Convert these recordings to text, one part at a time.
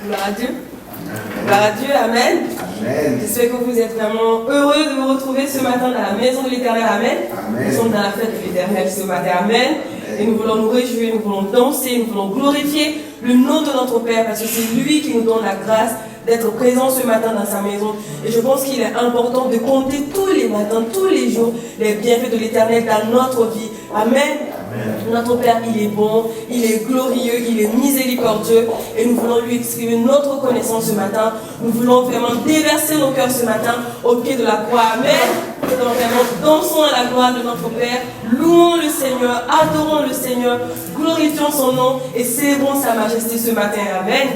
Gloire à Dieu. Gloire à Dieu, Amen. Amen. J'espère que vous êtes vraiment heureux de vous retrouver ce matin dans la maison de l'Éternel, Amen. Amen. Nous sommes dans la fête de l'Éternel ce matin, Amen. Et nous voulons nous réjouir, nous voulons danser, nous voulons glorifier le nom de notre Père parce que c'est lui qui nous donne la grâce d'être présent ce matin dans sa maison. Et je pense qu'il est important de compter tous les matins, tous les jours, les bienfaits de l'Éternel dans notre vie. Amen. Amen. Notre Père, il est bon, il est glorieux, il est miséricordieux. Et nous voulons lui exprimer notre reconnaissance ce matin. Nous voulons vraiment déverser nos cœurs ce matin au pied de la croix. Amen. Donc vraiment, dansons à la gloire de notre Père. Louons le Seigneur, adorons le Seigneur, glorifions son nom et célébrons sa majesté ce matin. Amen.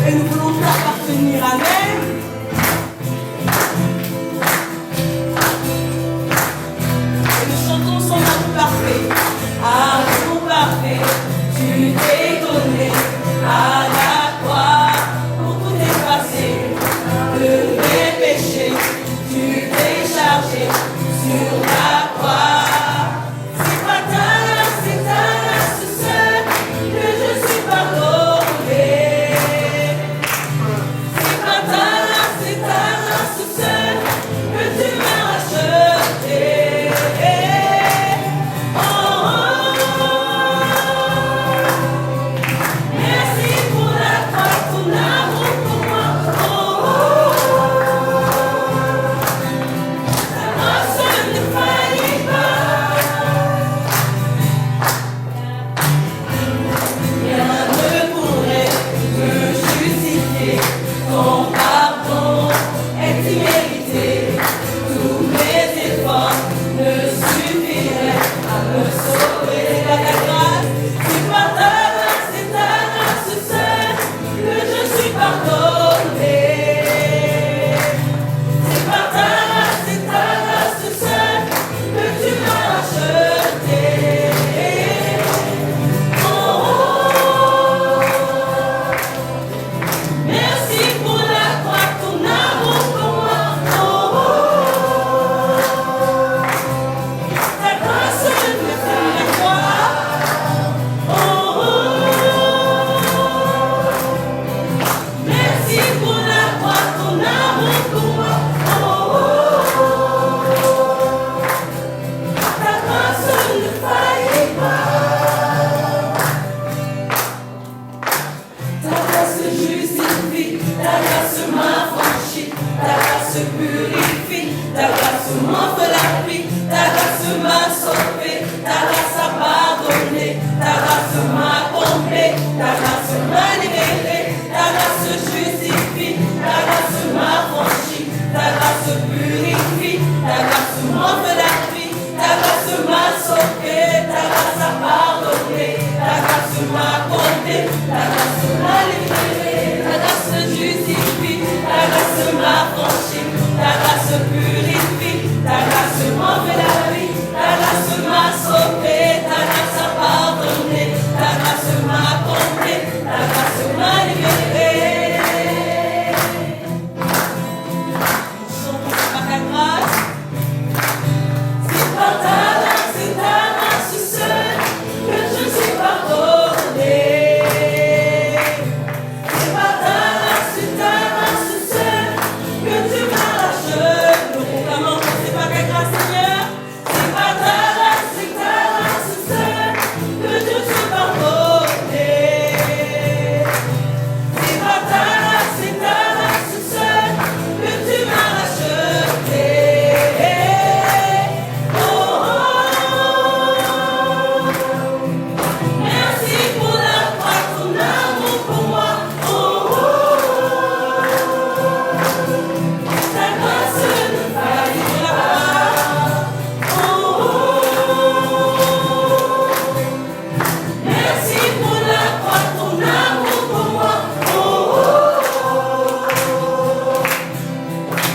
et nous voulons t'appartenir. Amen. ta grâce m'a libéré, ta grâce justifie, ta grâce m'affranchit, ta grâce purifie, ta grâce m'offre la vie, ta grâce m'a sauvé, ta grâce a pardonné, ta grâce m'a compté, ta grâce m'a libéré, ta grâce justifie, ta grâce m'affranchit, ta grâce purifie, ta grâce m'offre la vie, ta grâce m'a sauvé, ta grâce a pardonné, ta grâce m'a compté, ta grâce m'a libéré. Chantons par ta grâce. C'est par ta grâce seule que je suis pardonné. C'est par ta grâce seule que tu m'arraches. Nous proclamons que c'est par ta grâce, Seigneur. C'est par ta grâce seule que je suis pardonné. C'est par ta grâce seule que tu m'as racheté. Oh, merci pour la croix, ton amour pour moi. Oh, ta grâce ne faillira pas. Oh, merci pour la croix, ton amour pour moi. Oh,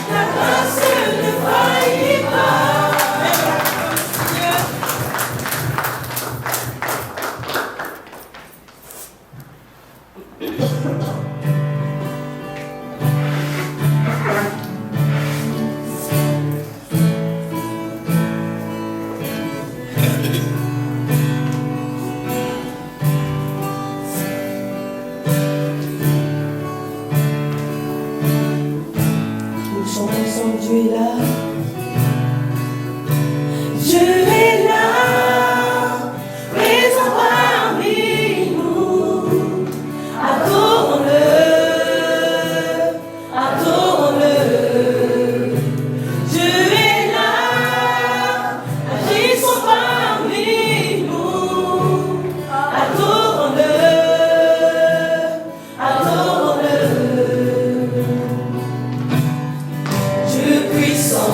ta grâce ne faillit pas. Seigneur. Nous chantons ensemble, Dieu est là. Dieu est là, présent parmi nous. Adorons-le, adorons-le. Dieu est là, agissons parmi nous. Adorons-le, adorons-le. Dieu puissant.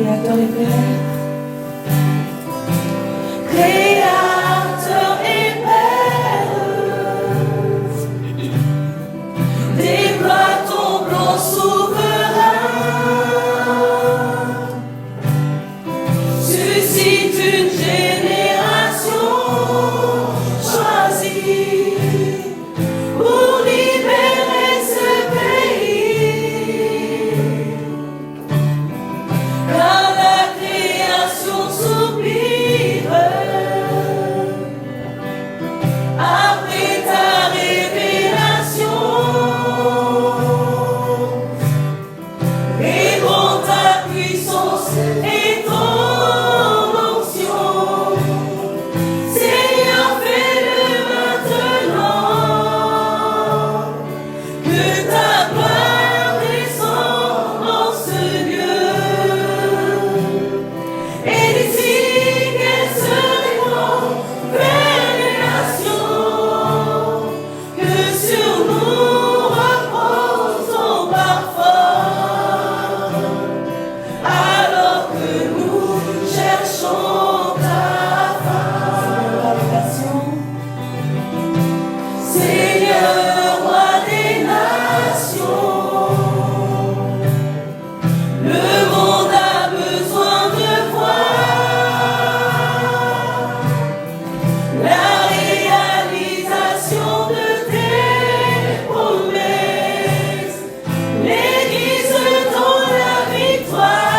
Créateur et Père. Créateur et Père, déploie ton plan souverain, suscite une génération choisie pour libérer ce pays, car la création soupire après ta révélation. Répand ta puissance et ton onction. Seigneur, fais-le maintenant. Que ta gloire descende dans ce lieu. Et d'ici qu'elle se répand vers les nations. Que sur nous repose ton parfum. Alors que nous cherchons ta face. Seigneur, roi des nations, le monde a besoin de voir la réalisation de tes promesses, l'Église dans la victoire.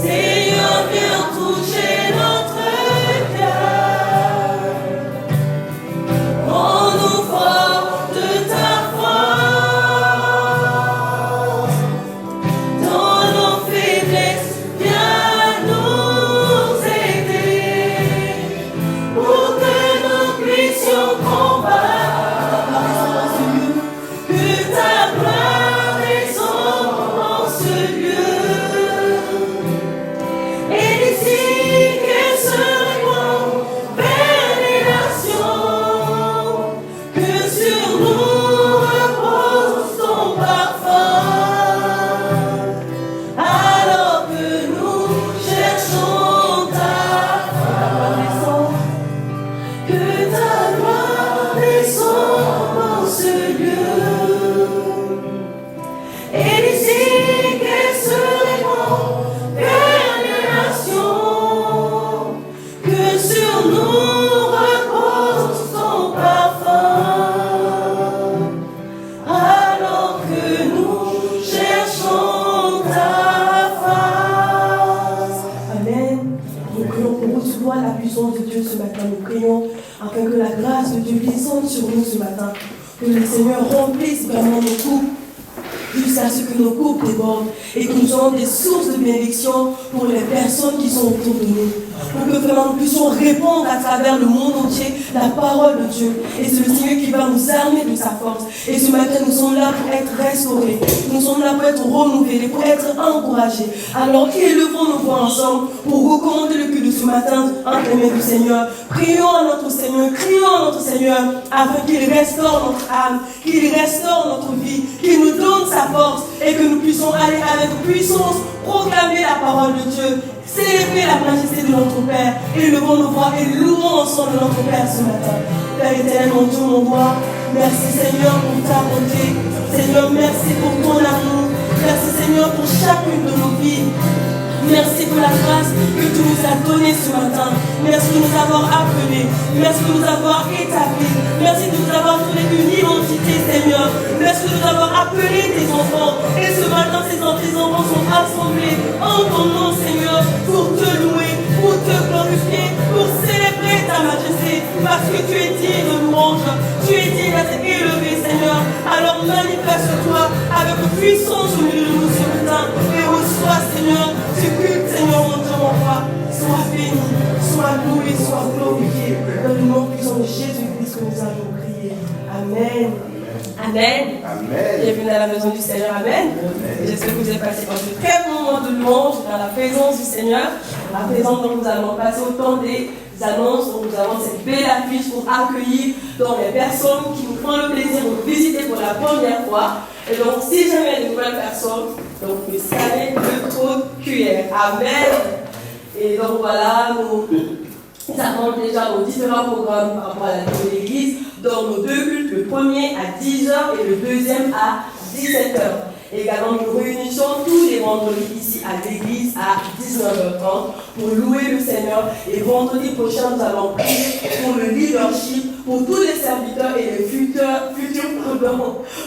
Seigneur, viens toucher notre cœur, rends-nous forts de ta force. Dans nos faiblesses, viens nous aider, pour que nous puissions combattre. Que ta gloire descende dans ce lieu. Et d'ici qu'elle se répand vers les nations. Que sur nous repose ton parfum. Alors que nous cherchons ta face. Que ta gloire descende dans ce lieu. Et d'ici qu'elle se répand vers les nations. Que sur nous repose ton parfum. Alors que nous cherchons ta face. Amen. Nous prions pour recevoir la puissance de Dieu ce matin. Nous prions afin que la grâce de Dieu descende sur nous ce matin. Que le Seigneur remplisse vraiment nos coupes jusqu'à ce que nos coupes débordent et que nous soyons des sources de bénédiction pour les personnes qui sont autour de nous. Pour que vraiment nous puissions répondre à travers le monde entier la parole de Dieu. Et c'est le Seigneur qui va nous armer de sa force. Et ce matin, nous sommes là pour être restaurés. Nous sommes là pour être renouvelés, pour être encouragés. Alors élevons nos voix ensemble pour recommander le culte de ce matin entre les mains du Seigneur. Prions à notre Seigneur, crions à notre Seigneur afin qu'il restaure notre âme, qu'il restaure notre vie, qu'il nous donne sa force et que nous puissions aller avec puissance proclamer la parole de Dieu, célébrer la majesté de notre Père, élevons nos voix et louons ensemble notre Père ce matin. Père éternel, mon Dieu, mon roi, merci Seigneur pour ta bonté, Seigneur, merci pour ton amour, merci Seigneur pour chacune de nos vies. Merci pour la grâce que tu nous as donnée ce matin. Merci de nous avoir appelés. Merci de nous avoir établis. Merci de nous avoir donné une identité, Seigneur. Merci de nous avoir appelés tes enfants. Et ce matin, tes enfants sont assemblés en ton nom, Seigneur, pour te louer, pour te glorifier, pour célébrer ta majesté. Parce que tu es digne de louange. Tu es digne d'être élevé, Seigneur. Alors manifeste-toi avec puissance au milieu de nous ce matin. Et reçois, Seigneur, ce culte, Seigneur, mon Dieu, mon roi. Sois béni, sois loué, sois glorifié. Dans le nom puissant de Jésus-Christ que nous avons prié. Amen. Amen. Amen. Bienvenue à la maison du Seigneur. Amen. J'espère que vous avez passé un très bon moment de louange dans la présence du Seigneur. À présent, donc, nous allons passer au temps des annonces. Donc, nous avons cette belle affiche pour accueillir donc, les personnes qui nous font le plaisir de nous visiter pour la première fois. Et donc, si jamais il y a de nouvelles personnes, donc, vous savez le trou QR. Amen. Et donc, voilà, nous avons déjà nos différents programmes par rapport à la vie de l'Église. Donc, nos deux cultes, le premier à 10h et le deuxième à 17h. Également, nous nous réunissons tous les vendredis ici à l'église à 19h30 pour louer le Seigneur. Et vendredi prochain, nous allons prier pour le leadership, pour tous les serviteurs et les futurs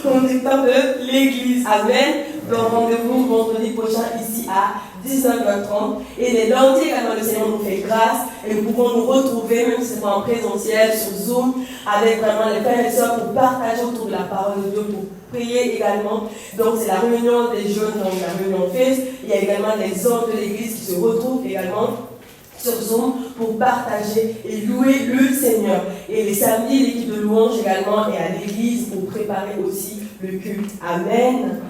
conducteurs de l'église. Amen. Donc, rendez-vous vendredi prochain ici à 19h30. Et les lundis également, le Seigneur nous fait grâce et nous pouvons nous retrouver, même si c'est pas en présentiel, sur Zoom, avec vraiment les frères et sœurs pour partager autour de la parole de Dieu, pour prier également. Donc, c'est la réunion des jeunes, donc la réunion FACE. Il y a également les hommes de l'église qui se retrouvent également sur Zoom pour partager et louer le Seigneur. Et les samedis, l'équipe de louange également est à l'église pour préparer aussi le culte. Amen.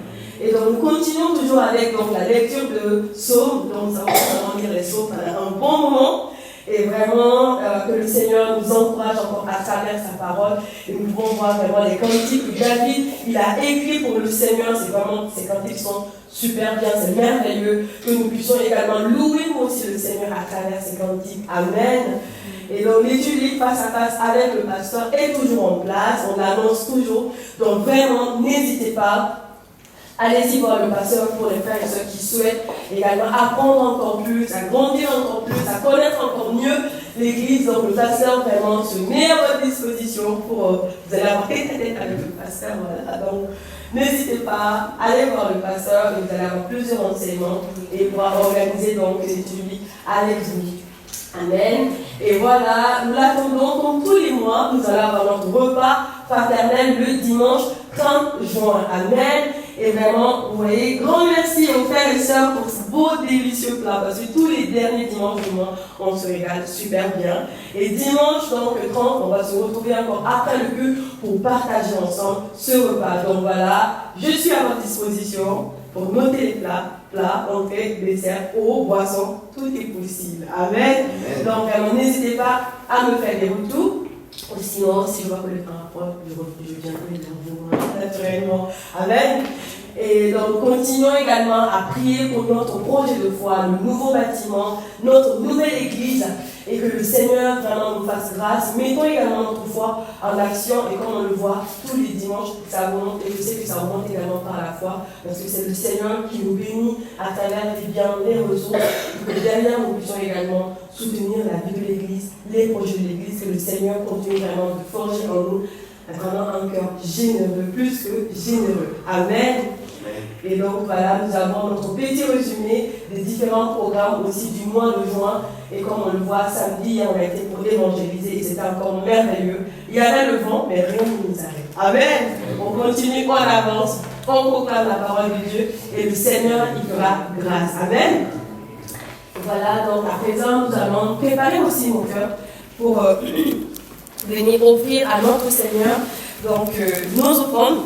Et donc nous continuons toujours avec donc, la lecture de psaumes. Donc nous allons lire les psaumes pendant un bon moment. Et vraiment que le Seigneur nous encourage encore à travers sa parole. Et nous pouvons voir vraiment les cantiques que David il a écrit pour le Seigneur. C'est vraiment, ces cantiques sont super bien, c'est merveilleux. Que nous puissions également louer nous aussi le Seigneur à travers ces cantiques. Amen. Et donc l'étude face à face avec le pasteur est toujours en place. On l'annonce toujours. Donc vraiment, n'hésitez pas. Allez-y voir le pasteur pour les frères et sœurs qui souhaitent également apprendre encore plus, à grandir encore plus, à connaître encore mieux l'église. Donc le pasteur vraiment se met à votre disposition pour vous allez avoir tête à tête avec le pasteur. Voilà. Donc n'hésitez pas, allez voir le pasteur et vous allez avoir plusieurs renseignements et pouvoir organiser donc les études avec lui. Amen. Et voilà, nous l'attendons comme tous les mois. Nous allons avoir notre repas fraternel le dimanche 30 juin. Amen. Et vraiment, vous voyez, grand merci aux frères et sœurs pour ce beau, délicieux plat. Parce que tous les derniers dimanches du mois, on se régale super bien. Et dimanche, donc le 30, on va se retrouver encore après le culte pour partager ensemble ce repas. Donc voilà, je suis à votre disposition pour noter les plats, entrées, desserts, eau, boissons, tout est possible. Amen. Donc vraiment, n'hésitez pas à me faire des retours. Sinon, si je vois que le temps approche, je viendrai vers vous naturellement. Amen. Et donc, continuons également à prier pour notre projet de foi, le nouveau bâtiment, notre nouvelle église, et que le Seigneur vraiment nous fasse grâce. Mettons également notre foi en action, et comme on le voit tous les dimanches, ça augmente, et je sais que ça augmente également par la foi, parce que c'est le Seigneur qui nous bénit à travers les biens, les ressources, et que derrière nous puissions également soutenir la vie de l'église, les projets de l'église, que le Seigneur continue vraiment de forger en nous vraiment un cœur généreux, plus que généreux. Amen. Et donc voilà, nous avons notre petit résumé des différents programmes aussi du mois de juin. Et comme on le voit, samedi, on a été pour évangéliser et c'était encore merveilleux. Il y avait le vent, mais rien ne nous arrête. Amen. On continue, on avance, on proclame la parole de Dieu et le Seigneur y fera grâce. Amen. Voilà, donc à présent, nous allons préparer aussi mon cœur pour venir offrir à notre Seigneur donc, nos offrandes.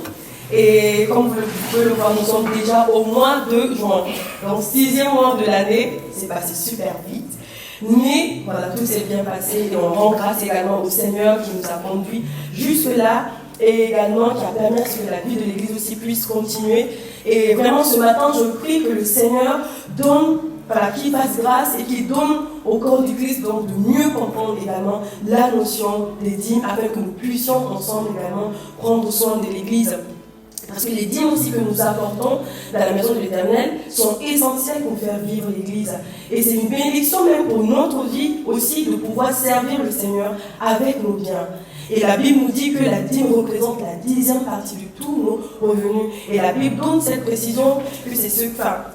Et comme vous pouvez le voir, nous sommes déjà au mois de juin. Donc, 6e mois de l'année, c'est passé super vite. Mais voilà, tout s'est bien passé et on rend grâce également au Seigneur qui nous a conduits jusque-là et également qui a permis que la vie de l'Église aussi puisse continuer. Et vraiment, ce matin, je prie que le Seigneur donne, voilà, qu'il fasse grâce et qu'il donne au corps du Christ donc de mieux comprendre également la notion des dîmes afin que nous puissions ensemble également prendre soin de l'Église. Parce que les dîmes aussi que nous apportons dans la maison de l'Éternel sont essentiels pour faire vivre l'Église. Et c'est une bénédiction même pour notre vie aussi de pouvoir servir le Seigneur avec nos biens. Et la Bible nous dit que la dîme représente la 10e partie de tous nos revenus. Et la Bible donne cette précision que c'est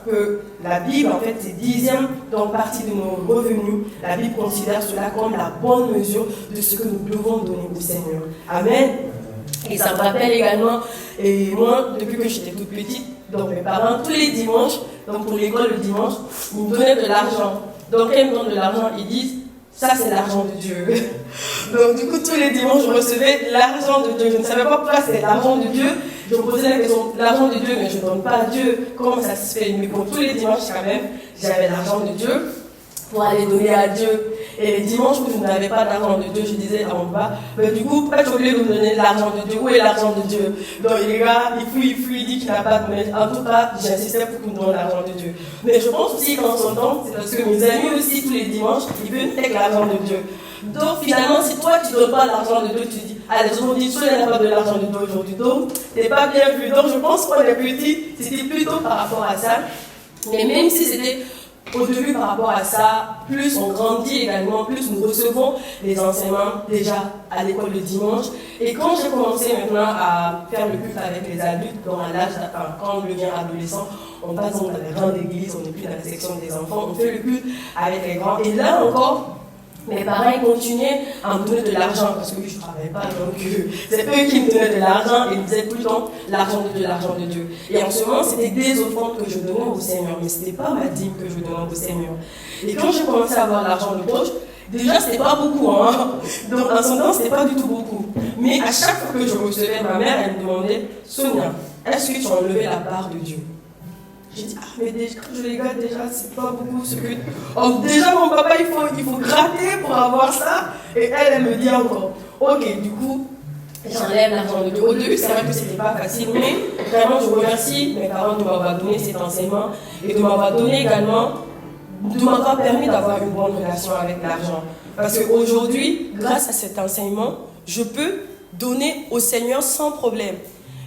que la Bible, en fait, c'est 10e partie de nos revenus. La Bible considère cela comme la bonne mesure de ce que nous devons donner au Seigneur. Amen. Et ça me rappelle également, et moi, depuis que j'étais toute petite, donc mes parents, tous les dimanches, donc pour l'école le dimanche, ils me donnaient de l'argent. Donc quand ils me donnent de l'argent, ils disent, ça c'est l'argent de Dieu. Donc du coup, tous les dimanches, je recevais l'argent de Dieu. Je ne savais pas pourquoi c'était l'argent de Dieu. Je me posais la question, l'argent de Dieu, mais je ne donne pas à Dieu. Comment ça se fait? Mais pour tous les dimanches quand même, j'avais l'argent de Dieu. pour aller donner à Dieu. Et les dimanches où je n'avais pas d'argent de Dieu, je disais à mon papa, mais du coup, pourquoi tu es obligé de me donner l'argent de Dieu? Où est l'argent de Dieu? Donc les gars, il dit qu'il n'a pas donné. En tout cas, j'insistais pour qu'il me donne l'argent de Dieu. Mais je pense aussi qu'en son temps, c'est parce que mes amis aussi, tous les dimanches, ils veulent avec l'argent de Dieu. Donc finalement, si toi, tu ne donnes pas l'argent de Dieu, tu dis, allez, aujourd'hui, tu n'as pas de l'argent de Dieu aujourd'hui. Donc, tu n'es pas bien vu. Donc je pense qu'on est petits, c'était plutôt par rapport à ça. Mais même si c'était au début par rapport à ça, plus on grandit également, plus nous recevons les enseignements déjà à l'école le dimanche. Et quand j'ai commencé maintenant à faire le culte avec les adultes, dans l'âge, quand on devient adolescent, on passe dans les rangs d'église, on n'est plus dans la section des enfants, on fait le culte avec les grands. Et là encore, mes parents continuaient à me donner de l'argent parce que je ne travaillais pas, donc c'est eux qui me donnaient de l'argent et ils me disaient tout le temps l'argent de Dieu, l'argent de Dieu. Et en ce moment, c'était des offrandes que je donnais au Seigneur, mais ce n'était pas ma dîme que je donnais au Seigneur. Et quand j'ai commencé à avoir l'argent de poche, déjà ce n'était pas beaucoup, hein. Donc en ce temps, ce n'était pas du tout beaucoup. Mais à chaque fois que je recevais, ma mère, elle me demandait, Sonia, est-ce que tu as enlevé la part de Dieu? J'ai dit, mais déjà, quand je les regarde, déjà, c'est pas beaucoup ce que. Oh, déjà, mon papa, il faut gratter pour avoir ça. Et elle me dit encore, ok, du coup, j'enlève l'argent de Dieu. Au début, c'est vrai que c'était pas facile, mais vraiment, je remercie mes parents de m'avoir donné cet enseignement et de m'avoir donné également, de m'avoir permis d'avoir une bonne relation avec l'argent. Parce qu'aujourd'hui, grâce à cet enseignement, je peux donner au Seigneur sans problème.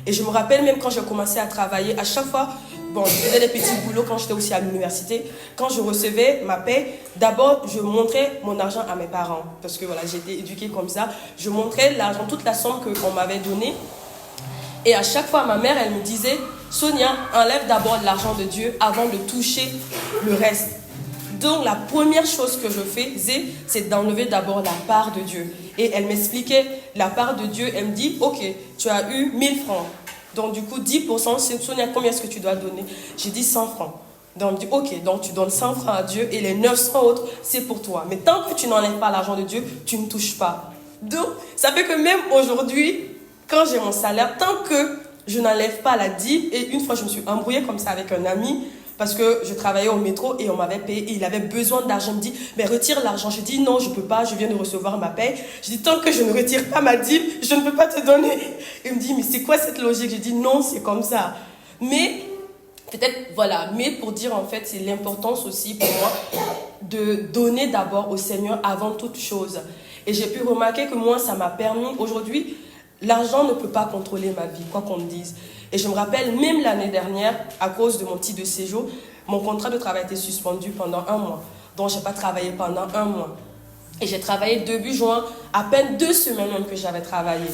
Et je me rappelle même quand j'ai commencé à travailler, à chaque fois, bon, je faisais des petits boulots quand j'étais aussi à l'université. Quand je recevais ma paie, d'abord, je montrais mon argent à mes parents. Parce que voilà, j'ai été éduquée comme ça. Je montrais l'argent, toute la somme qu'on m'avait donnée. Et à chaque fois, ma mère, elle me disait, Sonia, enlève d'abord l'argent de Dieu avant de toucher le reste. Donc, la première chose que je faisais, c'est d'enlever d'abord la part de Dieu. Et elle m'expliquait la part de Dieu. Elle me dit, ok, tu as eu 1000 francs. Donc, du coup, 10%, c'est Sonia, combien est-ce que tu dois donner? J'ai dit 100 francs. Donc, elle me dit, ok, donc tu donnes 100 francs à Dieu et les 900 autres, c'est pour toi. Mais tant que tu n'enlèves pas l'argent de Dieu, tu ne touches pas. Donc, ça fait que même aujourd'hui, quand j'ai mon salaire, tant que je n'enlève pas la dîme, et une fois, je me suis embrouillée comme ça avec un ami, parce que je travaillais au métro et on m'avait payé et il avait besoin d'argent. Il me dit, mais retire l'argent. Je dis, non, je ne peux pas, je viens de recevoir ma paye. Je dis, tant que je ne retire pas ma dîme, je ne peux pas te donner. Il me dit, mais c'est quoi cette logique? Je dis, non, c'est comme ça. Mais, peut-être, voilà, mais pour dire en fait, c'est l'importance aussi pour moi de donner d'abord au Seigneur avant toute chose. Et j'ai pu remarquer que moi, ça m'a permis, aujourd'hui, l'argent ne peut pas contrôler ma vie, quoi qu'on me dise. Et je me rappelle, même l'année dernière, à cause de mon titre de séjour, mon contrat de travail était suspendu pendant 1 mois. Donc, je n'ai pas travaillé pendant 1 mois. Et j'ai travaillé début juin, à peine 2 semaines même que j'avais travaillé.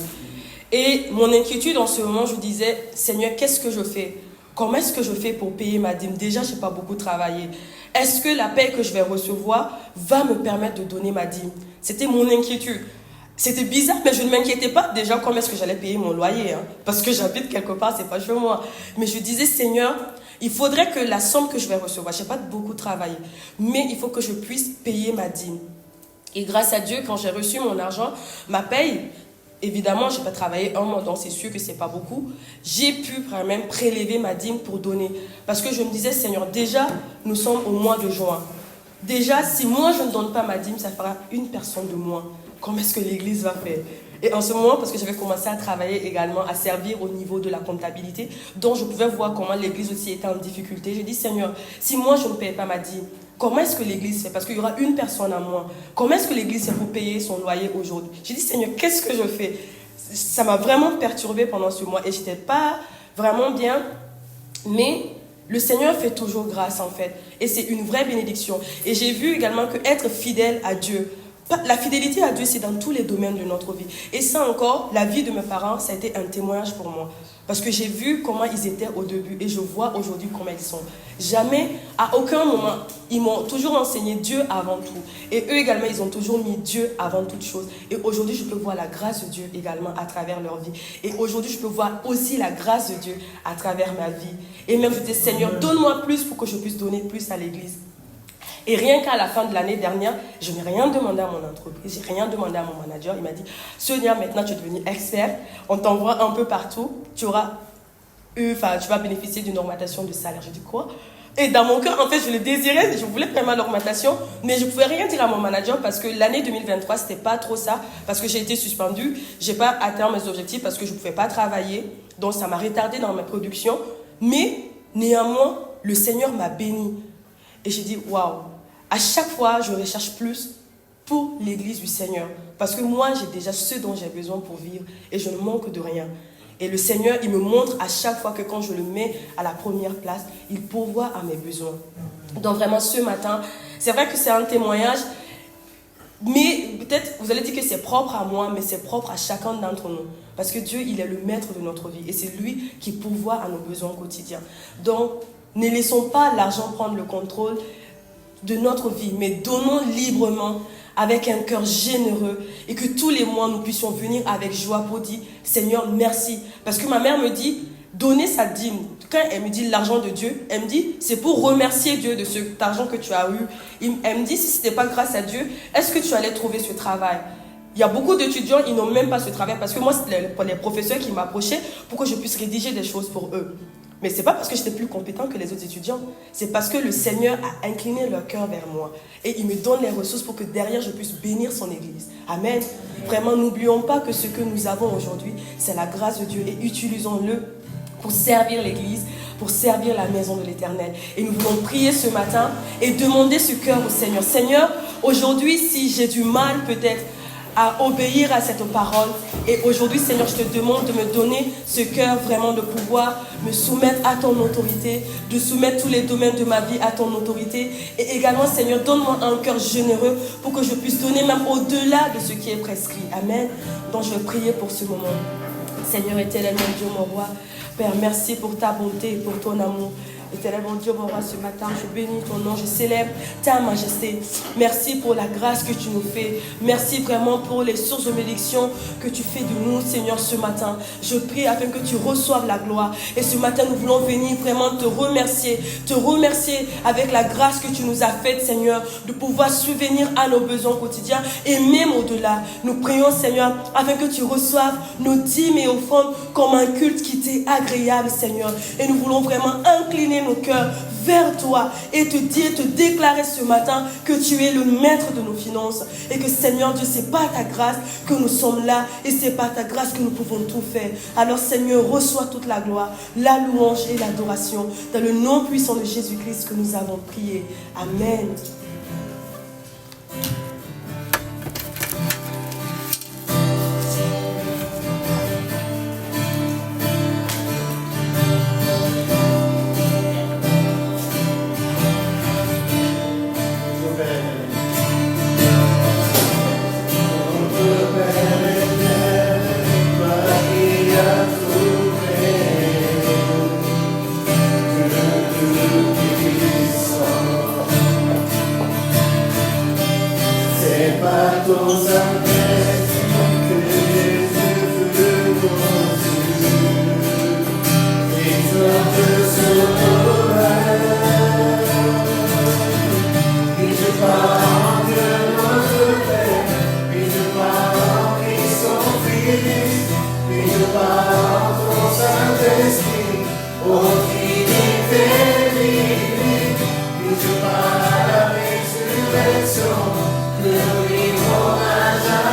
Et mon inquiétude en ce moment, je disais, Seigneur, qu'est-ce que je fais? Comment est-ce que je fais pour payer ma dîme? Déjà, je n'ai pas beaucoup travaillé. Est-ce que la paie que je vais recevoir va me permettre de donner ma dîme? C'était mon inquiétude. C'était bizarre, mais je ne m'inquiétais pas déjà comment est-ce que j'allais payer mon loyer. Parce que j'habite quelque part, c'est pas chez moi. Mais je disais, Seigneur, il faudrait que la somme que je vais recevoir, je n'ai pas beaucoup travaillé, mais il faut que je puisse payer ma dîme. Et grâce à Dieu, quand j'ai reçu mon argent, ma paye, évidemment, je n'ai pas travaillé 1 mois, donc c'est sûr que ce n'est pas beaucoup. J'ai pu quand même prélever ma dîme pour donner. Parce que je me disais, Seigneur, déjà, nous sommes au mois de juin. Déjà, si moi je ne donne pas ma dîme, ça fera une personne de moins. Comment est-ce que l'église va faire? Et en ce moment, parce que j'avais commencé à travailler également, à servir au niveau de la comptabilité, donc je pouvais voir comment l'église aussi était en difficulté. J'ai dit, Seigneur, si moi je ne paye pas ma dîme, comment est-ce que l'église fait? Parce qu'il y aura une personne à moins. Comment est-ce que l'église fait pour payer son loyer aujourd'hui? J'ai dit, Seigneur, qu'est-ce que je fais? Ça m'a vraiment perturbée pendant ce mois et je n'étais pas vraiment bien, mais le Seigneur fait toujours grâce en fait. Et c'est une vraie bénédiction. Et j'ai vu également que être fidèle à Dieu, la fidélité à Dieu, c'est dans tous les domaines de notre vie. Et ça encore, la vie de mes parents, ça a été un témoignage pour moi. Parce que j'ai vu comment ils étaient au début et je vois aujourd'hui comment ils sont. Jamais, à aucun moment, ils m'ont toujours enseigné Dieu avant tout. Et eux également, ils ont toujours mis Dieu avant toute chose. Et aujourd'hui, je peux voir la grâce de Dieu également à travers leur vie. Et aujourd'hui, je peux voir aussi la grâce de Dieu à travers ma vie. Et même je dis, Seigneur, donne-moi plus pour que je puisse donner plus à l'église. Et rien qu'à la fin de l'année dernière, je n'ai rien demandé à mon entreprise, je n'ai rien demandé à mon manager. Il m'a dit, Sonia, maintenant tu es devenue expert, on t'envoie un peu partout, tu vas bénéficier d'une augmentation de salaire. J'ai dit quoi? Et dans mon cœur, en fait, je le désirais, je voulais vraiment l'augmentation, mais je ne pouvais rien dire à mon manager parce que l'année 2023, ce n'était pas trop ça, parce que j'ai été suspendue, je n'ai pas atteint mes objectifs parce que je ne pouvais pas travailler, donc ça m'a retardé dans ma production, mais néanmoins, le Seigneur m'a béni. Et j'ai dit, waouh, à chaque fois, je recherche plus pour l'église du Seigneur, parce que moi, j'ai déjà ce dont j'ai besoin pour vivre et je ne manque de rien. Et le Seigneur, il me montre à chaque fois que quand je le mets à la première place, il pourvoit à mes besoins. Donc vraiment, ce matin, c'est vrai que c'est un témoignage, mais peut-être vous allez dire que c'est propre à moi, mais c'est propre à chacun d'entre nous. Parce que Dieu, il est le maître de notre vie et c'est lui qui pourvoit à nos besoins quotidiens. Donc, ne laissons pas l'argent prendre le contrôle de notre vie, mais donnons librement, avec un cœur généreux, et que tous les mois nous puissions venir avec joie pour dire Seigneur merci, parce que ma mère me dit donner sa dîme. Quand elle me dit l'argent de Dieu, elle me dit c'est pour remercier Dieu de cet argent que tu as eu. Elle me dit si ce n'était pas grâce à Dieu, est-ce que tu allais trouver ce travail? Il y a beaucoup d'étudiants, ils n'ont même pas ce travail, parce que moi c'est les professeurs qui m'approchaient pour que je puisse rédiger des choses pour eux. Mais ce n'est pas parce que j'étais plus compétent que les autres étudiants. C'est parce que le Seigneur a incliné leur cœur vers moi. Et il me donne les ressources pour que derrière, je puisse bénir son Église. Amen. Vraiment, n'oublions pas que ce que nous avons aujourd'hui, c'est la grâce de Dieu. Et utilisons-le pour servir l'Église, pour servir la maison de l'Éternel. Et nous voulons prier ce matin et demander ce cœur au Seigneur. Seigneur, aujourd'hui, si j'ai du mal peut-être à obéir à cette parole. Et aujourd'hui, Seigneur, je te demande de me donner ce cœur vraiment de pouvoir me soumettre à ton autorité, de soumettre tous les domaines de ma vie à ton autorité. Et également, Seigneur, donne-moi un cœur généreux pour que je puisse donner même au-delà de ce qui est prescrit. Amen. Donc, je vais prier pour ce moment. Seigneur éternel, mon Dieu, mon roi, Père, merci pour ta bonté et pour ton amour. Éternel, mon Dieu, mon roi, ce matin, je bénis ton nom, je célèbre ta majesté. Merci pour la grâce que tu nous fais. Merci vraiment pour les sources de bénédiction que tu fais de nous, Seigneur, ce matin. Je prie afin que tu reçoives la gloire. Et ce matin, nous voulons venir vraiment te remercier avec la grâce que tu nous as faite, Seigneur, de pouvoir subvenir à nos besoins quotidiens et même au-delà. Nous prions, Seigneur, afin que tu reçoives nos dîmes et offrandes comme un culte qui t'est agréable, Seigneur. Et nous voulons vraiment incliner nos cœurs vers toi et te dire, te déclarer ce matin que tu es le maître de nos finances et que Seigneur Dieu, c'est par ta grâce que nous sommes là et c'est par ta grâce que nous pouvons tout faire. Alors Seigneur, reçois toute la gloire, la louange et l'adoration dans le nom puissant de Jésus-Christ que nous avons prié. Amen. Glory, oh,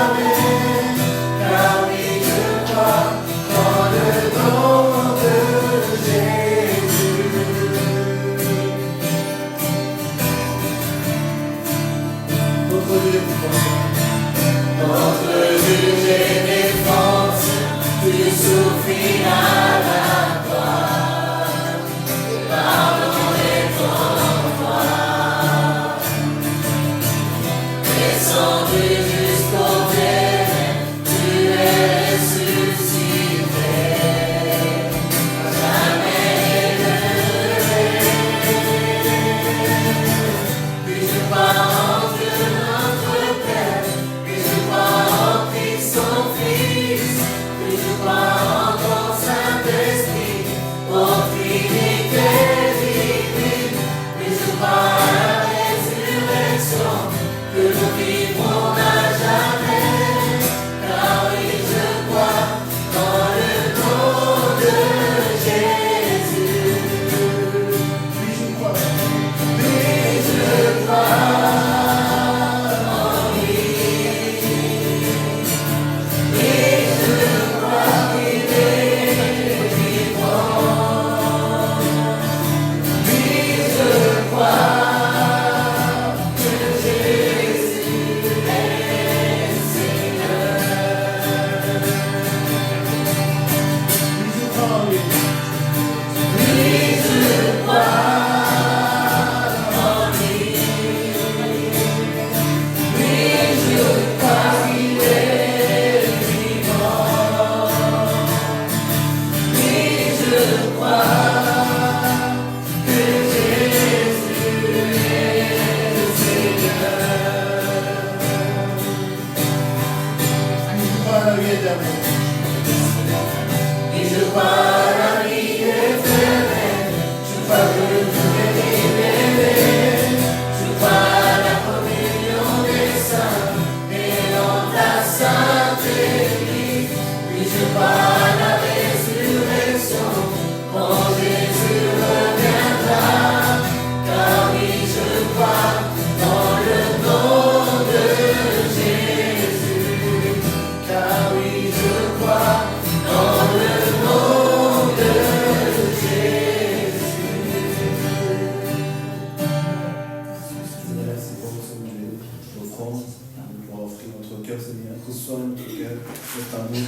votre amour.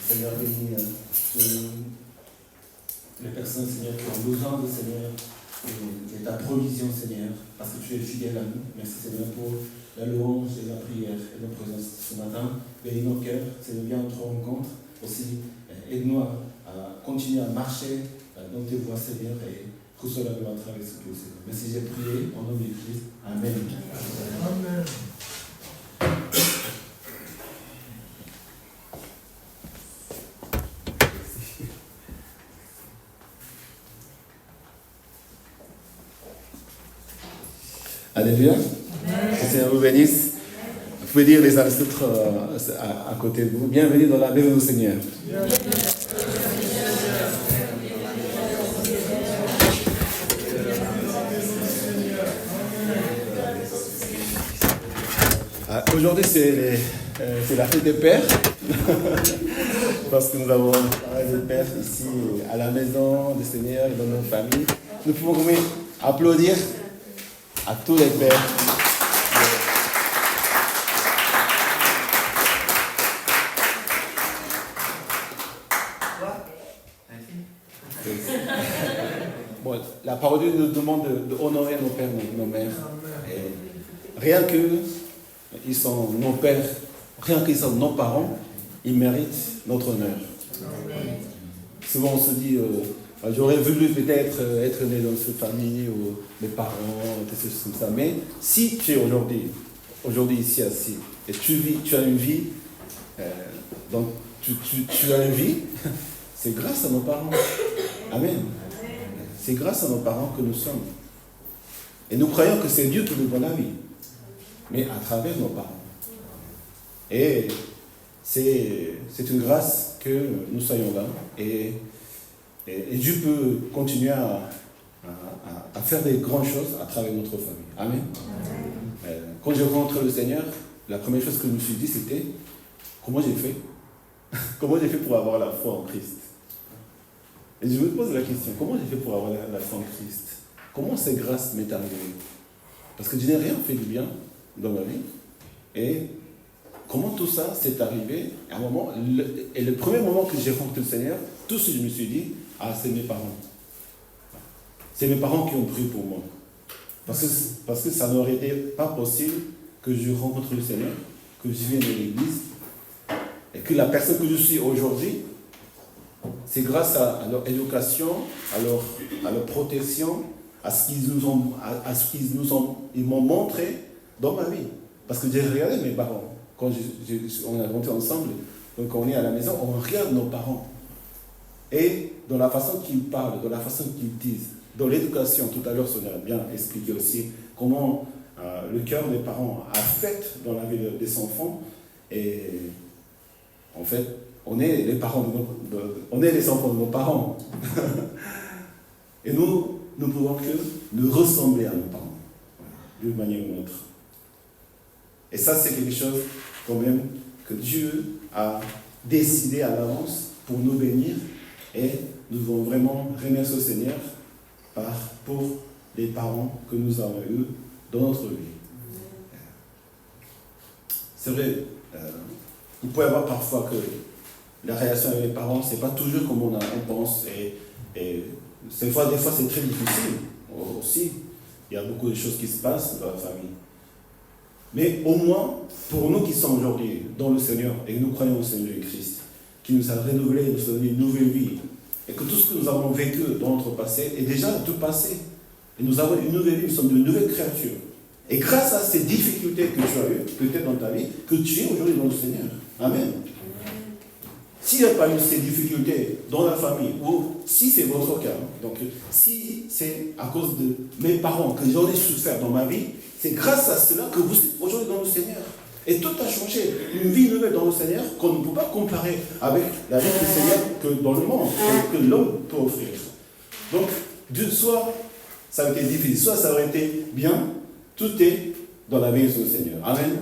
Seigneur, bénis les personnes, Seigneur, qui ont besoin de Seigneur et ta provision, Seigneur, parce que tu es fidèle à nous. Merci, Seigneur, pour la louange et la prière et notre présence ce matin. Bénis nos cœurs, Seigneur, viens à notre rencontre. Aussi, aide-nous à continuer à marcher dans tes voies, Seigneur, et reçois la gloire à travers ce que Seigneur. Merci, j'ai prié au nom de Christ. Amen. Amen. Alléluia. Que le Seigneur vous bénisse. Vous pouvez dire les uns les autres à côté de vous. Bienvenue dans la maison du Seigneur. Aujourd'hui, c'est la fête des pères. Parce que nous avons des pères ici à la maison du Seigneur et dans nos familles. Nous pouvons applaudir à tous les pères. Bon, la parole de Dieu nous demande d'honorer nos pères, nos mères. Et rien qu'ils sont nos pères, rien qu'ils sont nos parents, ils méritent notre honneur. Souvent on se dit, j'aurais voulu peut-être être né dans cette famille, ou mes parents, des choses comme ça. Mais si tu es aujourd'hui ici assis, et tu as une vie, donc tu as une vie, c'est grâce à nos parents. Amen. C'est grâce à nos parents que nous sommes. Et nous croyons que c'est Dieu qui nous donne la vie, mais à travers nos parents. Et c'est une grâce que nous soyons là. Et Dieu peut continuer à faire des grandes choses à travers notre famille. Amen. Quand je rentre le Seigneur, la première chose que je me suis dit, c'était comment j'ai fait? Comment j'ai fait pour avoir la foi en Christ? Et je me pose la question, comment j'ai fait pour avoir la foi en Christ? Comment cette grâce m'est arrivée? Parce que je n'ai rien fait de bien dans ma vie. Et comment tout ça s'est arrivé? À un moment, le premier moment que j'ai rencontré le Seigneur, tout de suite je me suis dit, c'est mes parents. C'est mes parents qui ont prié pour moi. Parce que ça n'aurait été pas possible que je rencontre le Seigneur, que je vienne de l'église, et que la personne que je suis aujourd'hui, c'est grâce à leur éducation, à leur protection, à ce qu'ils ils m'ont montré dans ma vie. Parce que j'ai regardé mes parents. Quand on a rentré ensemble, donc on est à la maison, on regarde nos parents. Et dans la façon qu'ils parlent, dans la façon qu'ils disent, dans l'éducation, tout à l'heure, Sonia a bien expliqué aussi comment le cœur des parents affecte dans la vie des enfants. Et en fait, on est les parents on est les enfants de nos parents. Et nous ne pouvons que nous ressembler à nos parents, d'une manière ou d'une autre. Et ça, c'est quelque chose, quand même, que Dieu a décidé à l'avance pour nous bénir. Et nous devons vraiment remercier le Seigneur pour les parents que nous avons eus dans notre vie. C'est vrai, il peut y avoir parfois que la relation avec les parents, ce n'est pas toujours comme on pense. Et des fois, c'est très difficile aussi. Il y a beaucoup de choses qui se passent dans la famille. Mais au moins, pour nous qui sommes aujourd'hui dans le Seigneur, et nous croyons au Seigneur Christ, qui nous a renouvelé, nous a donné une nouvelle vie, et que tout ce que nous avons vécu dans notre passé est déjà tout passé. Et nous avons une nouvelle vie, nous sommes de nouvelles créatures. Et grâce à ces difficultés que tu as eues, peut-être dans ta vie, que tu es aujourd'hui dans le Seigneur. Amen. S'il n'y a pas eu ces difficultés dans la famille, ou si c'est votre cas, donc si c'est à cause de mes parents que j'en ai souffert dans ma vie, c'est grâce à cela que vous êtes aujourd'hui dans le Seigneur. Et tout a changé. Une vie nouvelle dans le Seigneur qu'on ne peut pas comparer avec la vie du Seigneur que dans le monde, que l'homme peut offrir. Donc, soit ça aurait été difficile, soit ça aurait été bien, tout est dans la vie du Seigneur. Amen.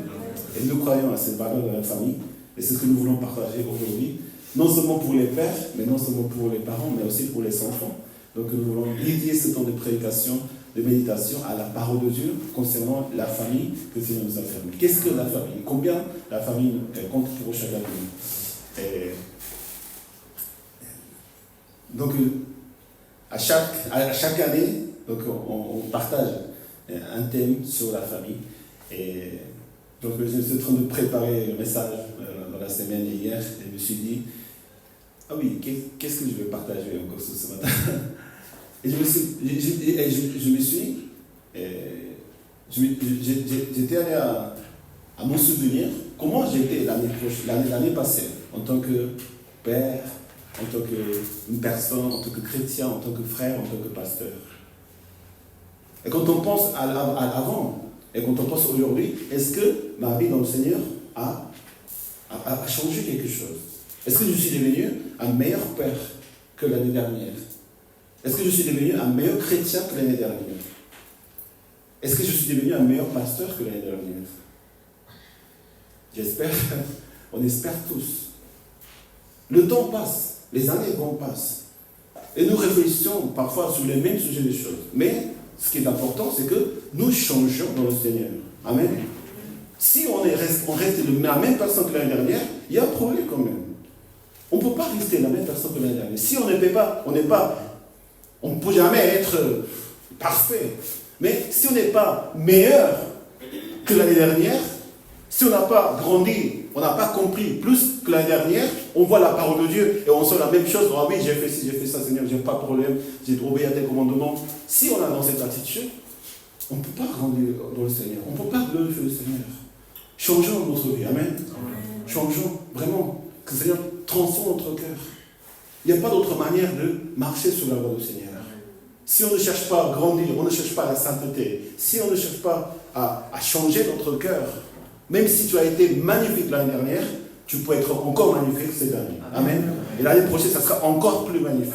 Et nous croyons à cette valeur de la famille, et c'est ce que nous voulons partager aujourd'hui, non seulement pour les pères, mais non seulement pour les parents, mais aussi pour les enfants. Donc nous voulons dédier ce temps de prédication, de méditation à la parole de Dieu concernant la famille que le Seigneur nous a permis. Qu'est-ce que la famille? Combien la famille compte pour chacun de nous? Et donc, à chaque année, donc, on partage un thème sur la famille. Et donc, je suis en train de préparer le message dans la semaine hier et je me suis dit, ah oui, qu'est-ce que je vais partager encore ce matin? Et j'étais allé à mon souvenir, comment j'étais l'année passée, en tant que père, en tant qu'une personne, en tant que chrétien, en tant que frère, en tant que pasteur. Et quand on pense à avant, et quand on pense aujourd'hui, est-ce que ma vie dans le Seigneur a changé quelque chose? Est-ce que je suis devenu un meilleur père que l'année dernière? Est-ce que je suis devenu un meilleur chrétien que l'année dernière? Est-ce que je suis devenu un meilleur pasteur que l'année dernière? J'espère, on espère tous. Le temps passe, les années passent. Et nous réfléchissons parfois sur les mêmes sujets des choses. Mais ce qui est important, c'est que nous changeons dans le Seigneur. Amen. Si on reste la même personne que l'année dernière, il y a un problème quand même. On ne peut pas rester la même personne que l'année dernière. Si on ne peut jamais être parfait. Mais si on n'est pas meilleur que l'année dernière, si on n'a pas grandi, on n'a pas compris plus que l'année dernière, on voit la parole de Dieu et on sent la même chose. Ah oui, j'ai fait ci, j'ai fait ça, Seigneur, j'ai pas de problème, j'ai obéi à tes commandements. Si on a dans cette attitude, on ne peut pas grandir dans le Seigneur. On ne peut pas glorifier le Seigneur. Changeons notre vie. Amen. Changeons vraiment. Que le Seigneur transforme notre cœur. Il n'y a pas d'autre manière de marcher sur la voie du Seigneur. Si on ne cherche pas à grandir, on ne cherche pas la sainteté, si on ne cherche pas à changer notre cœur, même si tu as été magnifique l'année dernière, tu peux être encore magnifique cette année. Amen. Et l'année prochaine, ça sera encore plus magnifique.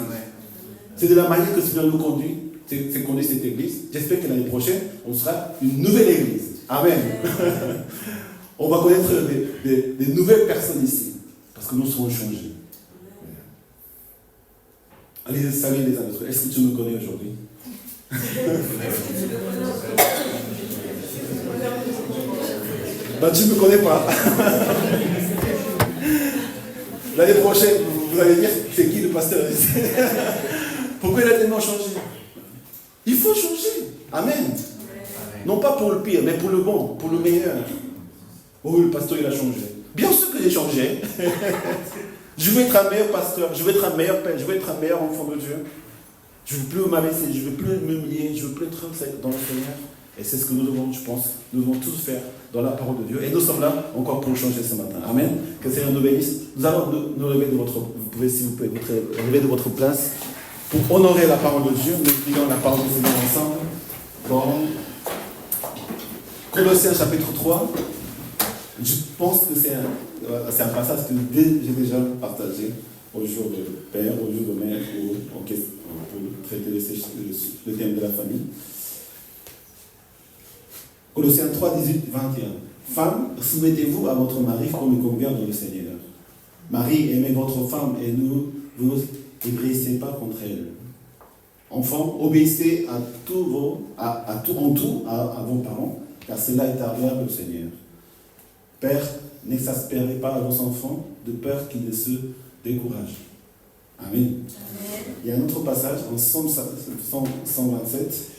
C'est de la manière que le Seigneur nous conduit, c'est conduit cette église. J'espère que l'année prochaine, on sera une nouvelle église. Amen. On va connaître des nouvelles personnes ici, parce que nous serons changés. Allez, saluez les uns les autres. Est-ce que tu me connais aujourd'hui? Ben, tu ne me connais pas. L'année prochaine, vous allez dire, c'est qui le pasteur? Pourquoi il a tellement changé? Il faut changer. Amen. Non pas pour le pire, mais pour le bon, pour le meilleur. Oh, le pasteur, il a changé. Bien sûr que j'ai changé. Je veux être un meilleur pasteur, je veux être un meilleur père, je veux être un meilleur enfant de Dieu. Je ne veux plus m'abaisser, je ne veux plus m'humilier, je ne veux plus être dans le Seigneur. Et c'est ce que nous devons, je pense, nous devons tous faire dans la parole de Dieu. Et nous sommes là encore pour changer ce matin. Amen. Que le Seigneur nous bénisse. Nous allons nous lever de votre, vous pouvez s'il vous plaît, vous lever de votre place pour honorer la parole de Dieu. Nous lisons la parole du Seigneur ensemble dans Colossiens chapitre 3. Je pense que c'est un passage que j'ai déjà partagé au jour de père, au jour de mère, pour traiter le thème de la famille. Colossiens 3, 18, 21. Femmes, soumettez-vous à votre mari comme il convient dans le Seigneur. Marie, aimez votre femme et ne vous ébréissez pas contre elle. Enfants, obéissez en tout à vos parents, car cela est agréable au Seigneur. Père, n'exaspérez pas vos enfants de peur qu'ils ne se découragent. Amen. Amen. Il y a un autre passage en Psaume 127.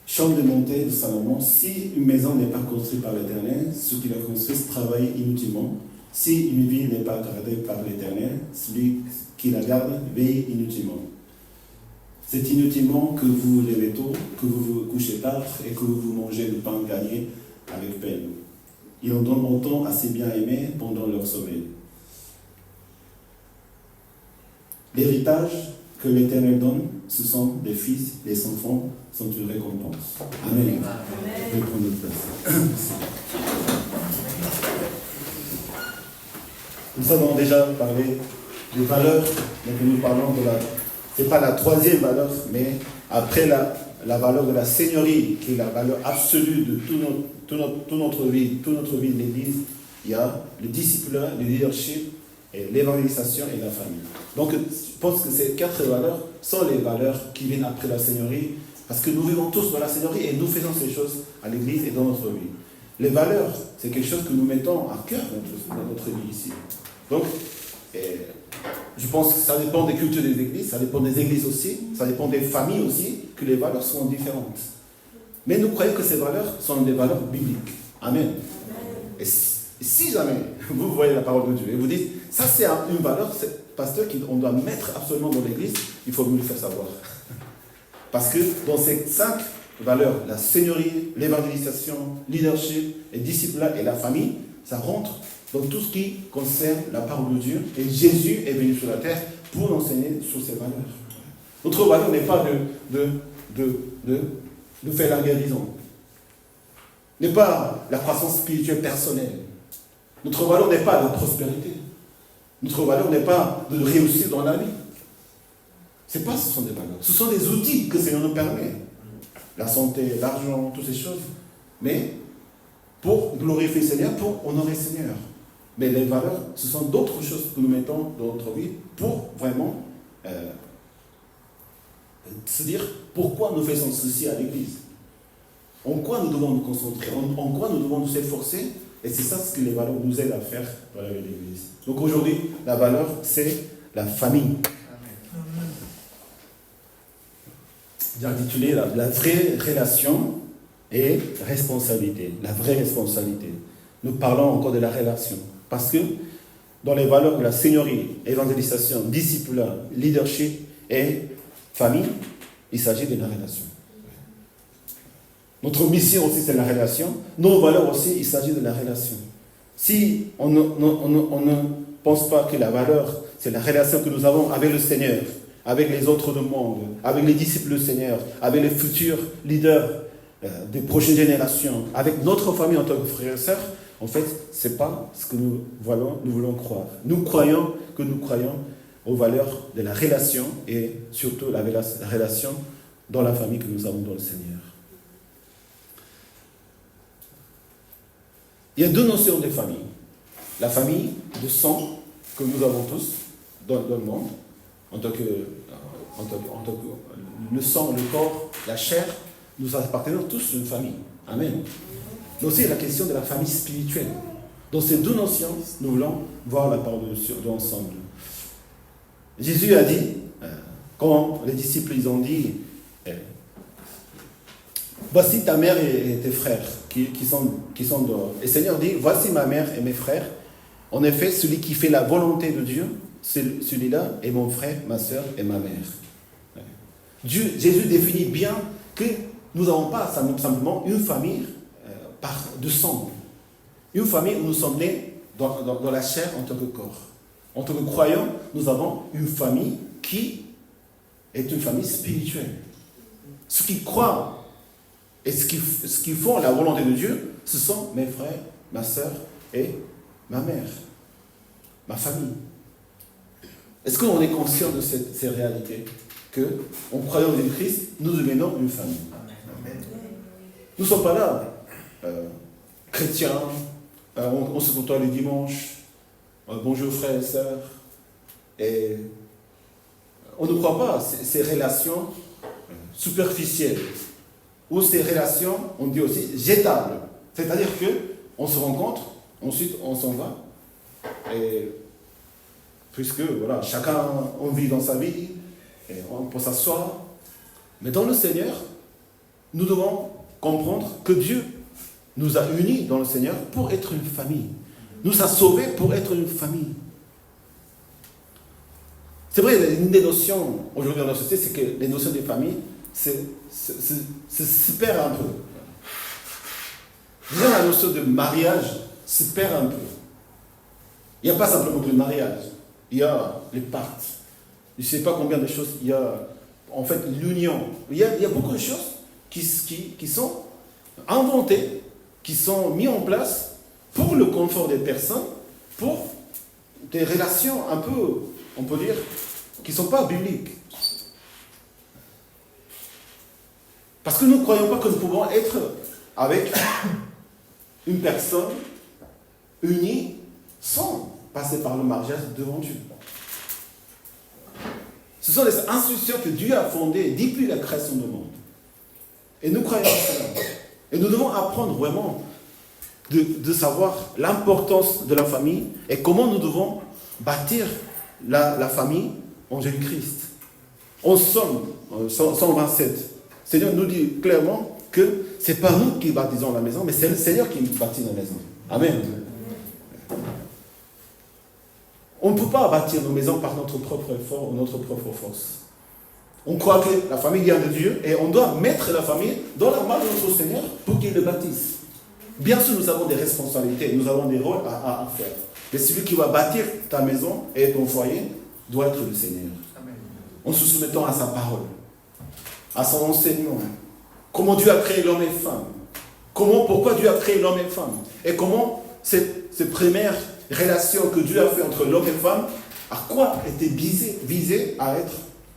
Chant de montée de Salomon. Si une maison n'est pas construite par l'Éternel, ceux qui la construisent travaillent inutilement. Si une ville n'est pas gardée par l'Éternel, celui qui la garde veille inutilement. C'est inutilement que vous vous levez tôt, que vous vous couchez tard et que vous mangez le pain gagné avec peine. Ils en donnent autant à ses bien-aimés pendant leur sommeil. L'héritage que l'Éternel donne, ce sont les fils, les enfants sont une récompense. Amen. Je vais prendre notre place. Nous avons déjà parlé des valeurs, donc nous parlons de ce n'est pas la troisième valeur, mais après la valeur de la seigneurie, qui est la valeur absolue de toute notre vie de l'Église, il y a le disciple, le leadership, et l'évangélisation et la famille. Donc, je pense que ces 4 valeurs sont les valeurs qui viennent après la seigneurie, parce que nous vivons tous dans la seigneurie et nous faisons ces choses à l'Église et dans notre vie. Les valeurs, c'est quelque chose que nous mettons à cœur dans notre vie ici. Donc, Et je pense que ça dépend des cultures des églises, ça dépend des églises aussi, ça dépend des familles aussi, que les valeurs sont différentes. Mais nous croyons que ces valeurs sont des valeurs bibliques. Amen. Et si jamais vous voyez la parole de Dieu et vous dites, ça c'est une valeur, pasteur, qu'on doit mettre absolument dans l'église, il faut nous le faire savoir. Parce que dans ces 5 valeurs, la seigneurie, l'évangélisation, leadership, et disciple et la famille, ça rentre dans tout ce qui concerne la parole de Dieu. Et Jésus est venu sur la terre pour nous enseigner sur ces valeurs. Notre valeur n'est pas de faire la guérison, n'est pas la croissance spirituelle personnelle. Notre valeur n'est pas la prospérité. Notre valeur n'est pas de réussir dans la vie. Ce sont des valeurs. Ce sont des outils que le Seigneur nous permet. La santé, l'argent, toutes ces choses. Mais pour glorifier le Seigneur, pour honorer le Seigneur. Mais les valeurs, ce sont d'autres choses que nous mettons dans notre vie pour vraiment se dire pourquoi nous faisons ceci à l'Église. En quoi nous devons nous concentrer, en quoi nous devons nous efforcer. Et c'est ça ce que les valeurs nous aident à faire dans l'Église. Donc aujourd'hui, la valeur, c'est la famille. J'ai intitulé la vraie relation et responsabilité. La vraie responsabilité. Nous parlons encore de la relation. Parce que dans les valeurs de la seigneurie, évangélisation, disciple, leadership et famille, il s'agit de la relation. Notre mission aussi, c'est la relation. Nos valeurs aussi, il s'agit de la relation. Si on ne pense pas que la valeur, c'est la relation que nous avons avec le Seigneur, avec les autres du monde, avec les disciples du Seigneur, avec les futurs leaders des prochaines générations, avec notre famille en tant que frères et sœurs, en fait, ce n'est pas ce que nous voulons croire. Nous croyons aux valeurs de la relation et surtout la relation dans la famille que nous avons dans le Seigneur. Il y a 2 notions de famille. La famille de sang que nous avons tous dans le monde, en tant que le sang, le corps, la chair, nous appartenons tous à une famille. Amen. Mais aussi la question de la famille spirituelle. Dans ces 2 notions, nous voulons voir la parole de Dieu ensemble. Jésus a dit, quand les disciples ils ont dit, voici ta mère et tes frères qui sont dehors. Et le Seigneur dit, voici ma mère et mes frères. En effet, celui qui fait la volonté de Dieu, celui-là est mon frère, ma soeur et ma mère. Jésus définit bien que nous n'avons pas simplement une famille de sang. Une famille où nous sommes nés dans la chair en tant que corps. En tant que croyants, nous avons une famille qui est une famille spirituelle. Ceux qui croient et ceux qui font la volonté de Dieu, ce sont mes frères, ma soeur et ma mère, ma famille. Est-ce qu'on est conscient de ces réalités? qu'en croyant en Jésus-Christ, nous devenons une famille. Nous ne sommes pas là, chrétiens, on se côtoie le dimanche, bonjour frères et sœurs, et on ne croit pas ces relations superficielles, ou ces relations, on dit aussi, jetables. C'est-à-dire qu'on se rencontre, ensuite on s'en va, et puisque voilà, chacun on vit dans sa vie, et on peut s'asseoir. Mais dans le Seigneur, nous devons comprendre que Dieu nous a unis dans le Seigneur pour être une famille. Nous a sauvés pour être une famille. C'est vrai, une des notions aujourd'hui dans la société, c'est que les notions de famille se perd un peu. Déjà, la notion de mariage se perd un peu. Il n'y a pas simplement que le mariage. Il y a les pactes. Je ne sais pas combien de choses. Il y a en fait l'union. Il y a beaucoup de choses qui sont inventées, qui sont mises en place pour le confort des personnes, pour des relations un peu, on peut dire, qui ne sont pas bibliques. Parce que nous ne croyons pas que nous pouvons être avec une personne unie sans passer par le mariage devant Dieu. Ce sont des institutions que Dieu a fondées depuis la création du monde. Et nous croyons à cela. Et nous devons apprendre vraiment de savoir l'importance de la famille et comment nous devons bâtir la famille en Jésus-Christ. En Somme 127, le Seigneur nous dit clairement que ce n'est pas nous qui bâtissons la maison, mais c'est le Seigneur qui bâtit la maison. Amen. On ne peut pas bâtir nos maisons par notre propre effort ou notre propre force. On croit que la famille vient de Dieu et on doit mettre la famille dans la main de notre Seigneur pour qu'il le bâtisse. Bien sûr, nous avons des responsabilités, nous avons des rôles à faire. Mais celui qui va bâtir ta maison et ton foyer doit être le Seigneur. Amen. En se soumettant à sa parole, à son enseignement. Comment Dieu a créé l'homme et femme. Pourquoi Dieu a créé l'homme et femme. Et comment cette première relation que Dieu a fait entre l'homme et femme, à quoi était visé à être.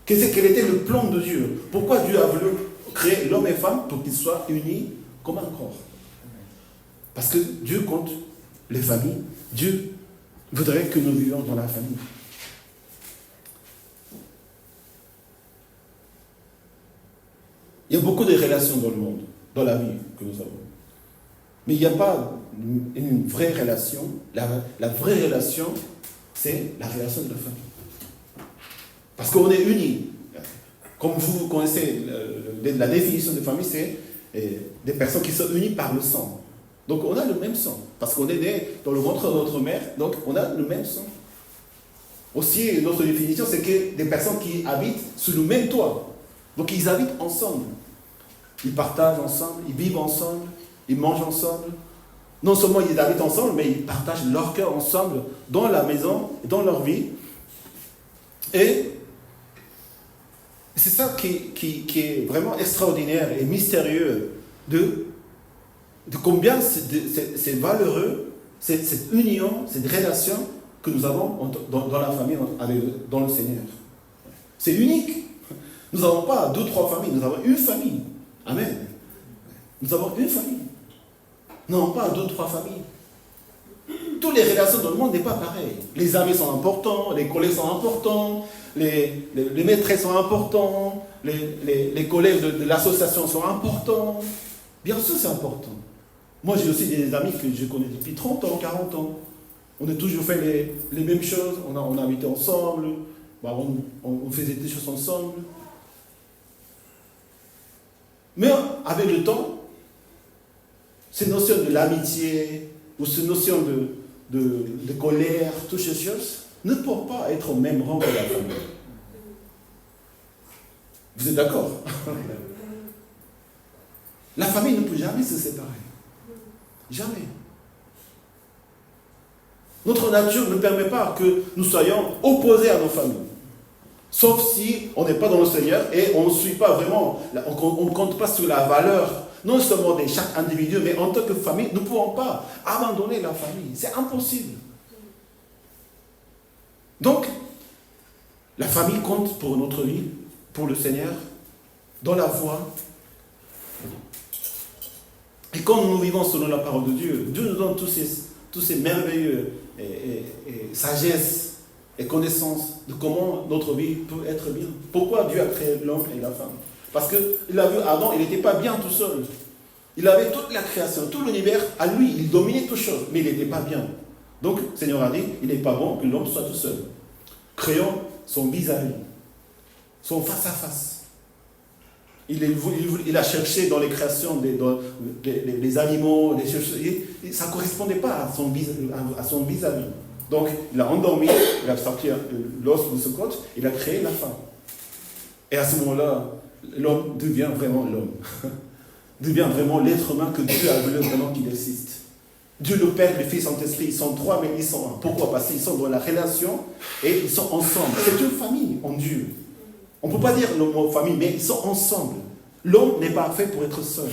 Quel était le plan de Dieu. Pourquoi Dieu a voulu créer l'homme et femme pour qu'ils soient unis comme un corps. Parce que Dieu compte les familles. Dieu voudrait que nous vivions dans la famille. Il y a beaucoup de relations dans le monde, dans la vie que nous avons. Mais il n'y a pas une vraie relation. La vraie relation, c'est la relation de la famille. Parce qu'on est unis. Comme vous connaissez la définition de famille, c'est des personnes qui sont unies par le sang. Donc on a le même sang. Parce qu'on est né dans le ventre de notre mère, donc on a le même sang. Aussi, notre définition, c'est que des personnes qui habitent sous le même toit. Donc ils habitent ensemble. Ils partagent ensemble, ils vivent ensemble, ils mangent ensemble. Non seulement ils habitent ensemble, mais ils partagent leur cœur ensemble dans la maison, dans leur vie. Et c'est ça qui est vraiment extraordinaire et mystérieux de combien c'est valeureux, cette union, cette relation que nous avons dans la famille, dans le Seigneur. C'est unique. Nous n'avons pas 2 ou 3 familles, nous avons une famille. Amen. Nous avons une famille. Nous n'avons pas 2 ou 3 familles. Toutes les relations dans le monde n'est pas pareil. Les amis sont importants, les collègues sont importants, les maîtresses sont importants, les collègues de l'association sont importants. Bien sûr, c'est important. Moi, j'ai aussi des amis que je connais depuis 30 ans, 40 ans. On a toujours fait les mêmes choses. On a habité ensemble. On faisait des choses ensemble. Mais avec le temps, ces notions de l'amitié ou ces notions de colère, toutes ces choses, ne peuvent pas être au même rang que la famille. Vous êtes d'accord? La famille ne peut jamais se séparer. Jamais. Notre nature ne permet pas que nous soyons opposés à nos familles. Sauf si on n'est pas dans le Seigneur et on ne suit pas vraiment, on ne compte pas sur la valeur, non seulement de chaque individu, mais en tant que famille, nous ne pouvons pas abandonner la famille. C'est impossible. Donc, la famille compte pour notre vie, pour le Seigneur, dans la foi. Et quand nous vivons selon la parole de Dieu, Dieu nous donne tous ces merveilleux et sagesse et connaissance de comment notre vie peut être bien. Pourquoi Dieu a créé l'homme et la femme? Parce qu'il a vu Adam, il n'était pas bien tout seul. Il avait toute la création, tout l'univers à lui, il dominait toutes choses, mais il n'était pas bien. Donc, le Seigneur a dit, il n'est pas bon que l'homme soit tout seul. Créons son vis-à-vis, son face-à-face. Il a cherché dans les créations des animaux, des choses, et ça ne correspondait pas à son vis-à-vis. Donc, il a endormi, il a sorti l'os de ce côte, il a créé la femme. Et à ce moment-là, l'homme devient vraiment l'homme. Devient vraiment l'être humain que Dieu a voulu vraiment qu'il existe. Dieu le Père, le Fils, Saint-Esprit, ils sont 3, mais ils sont 1. Pourquoi? Parce qu'ils sont dans la relation et ils sont ensemble. C'est une famille en Dieu. On ne peut pas dire le mot famille, mais ils sont ensemble. L'homme n'est pas fait pour être seul.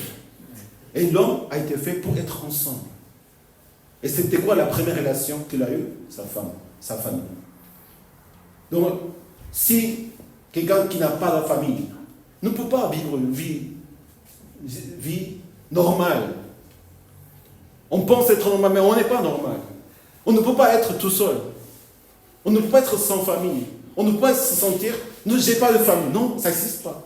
Et l'homme a été fait pour être ensemble. Et c'était quoi la première relation qu'il a eue? Sa femme, sa famille. Donc, si quelqu'un qui n'a pas de famille ne peut pas vivre une vie normale, on pense être normal, mais on n'est pas normal. On ne peut pas être tout seul. On ne peut pas être sans famille. On ne peut pas se sentir, non, j'ai pas de famille. Non, ça n'existe pas.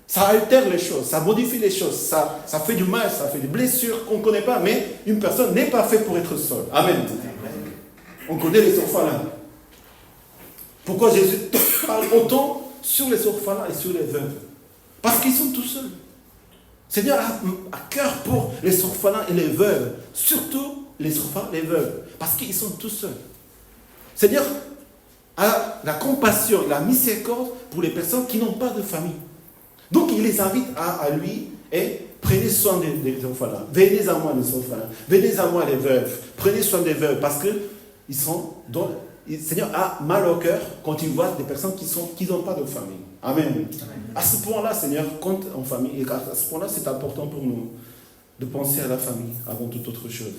Ça altère les choses, ça modifie les choses, ça fait du mal, ça fait des blessures qu'on ne connaît pas, mais une personne n'est pas faite pour être seule. Amen. On connaît les enfants là. Pourquoi Jésus parle autant sur les orphelins et sur les veuves? Parce qu'ils sont tout seuls. Seigneur a à cœur pour les orphelins et les veuves, surtout les orphelins et les veuves, parce qu'ils sont tout seuls. Seigneur a la compassion, la miséricorde pour les personnes qui n'ont pas de famille. Donc il les invite à lui et prenez soin des orphelins. Venez à moi les orphelins, venez à moi les veuves, prenez soin des veuves, parce que ils sont dans, le Seigneur a mal au cœur quand il voit des personnes qui n'ont pas de famille. Amen. Amen. À ce point-là, Seigneur, compte en famille. Et à ce point-là, c'est important pour nous de penser à la famille avant toute autre chose.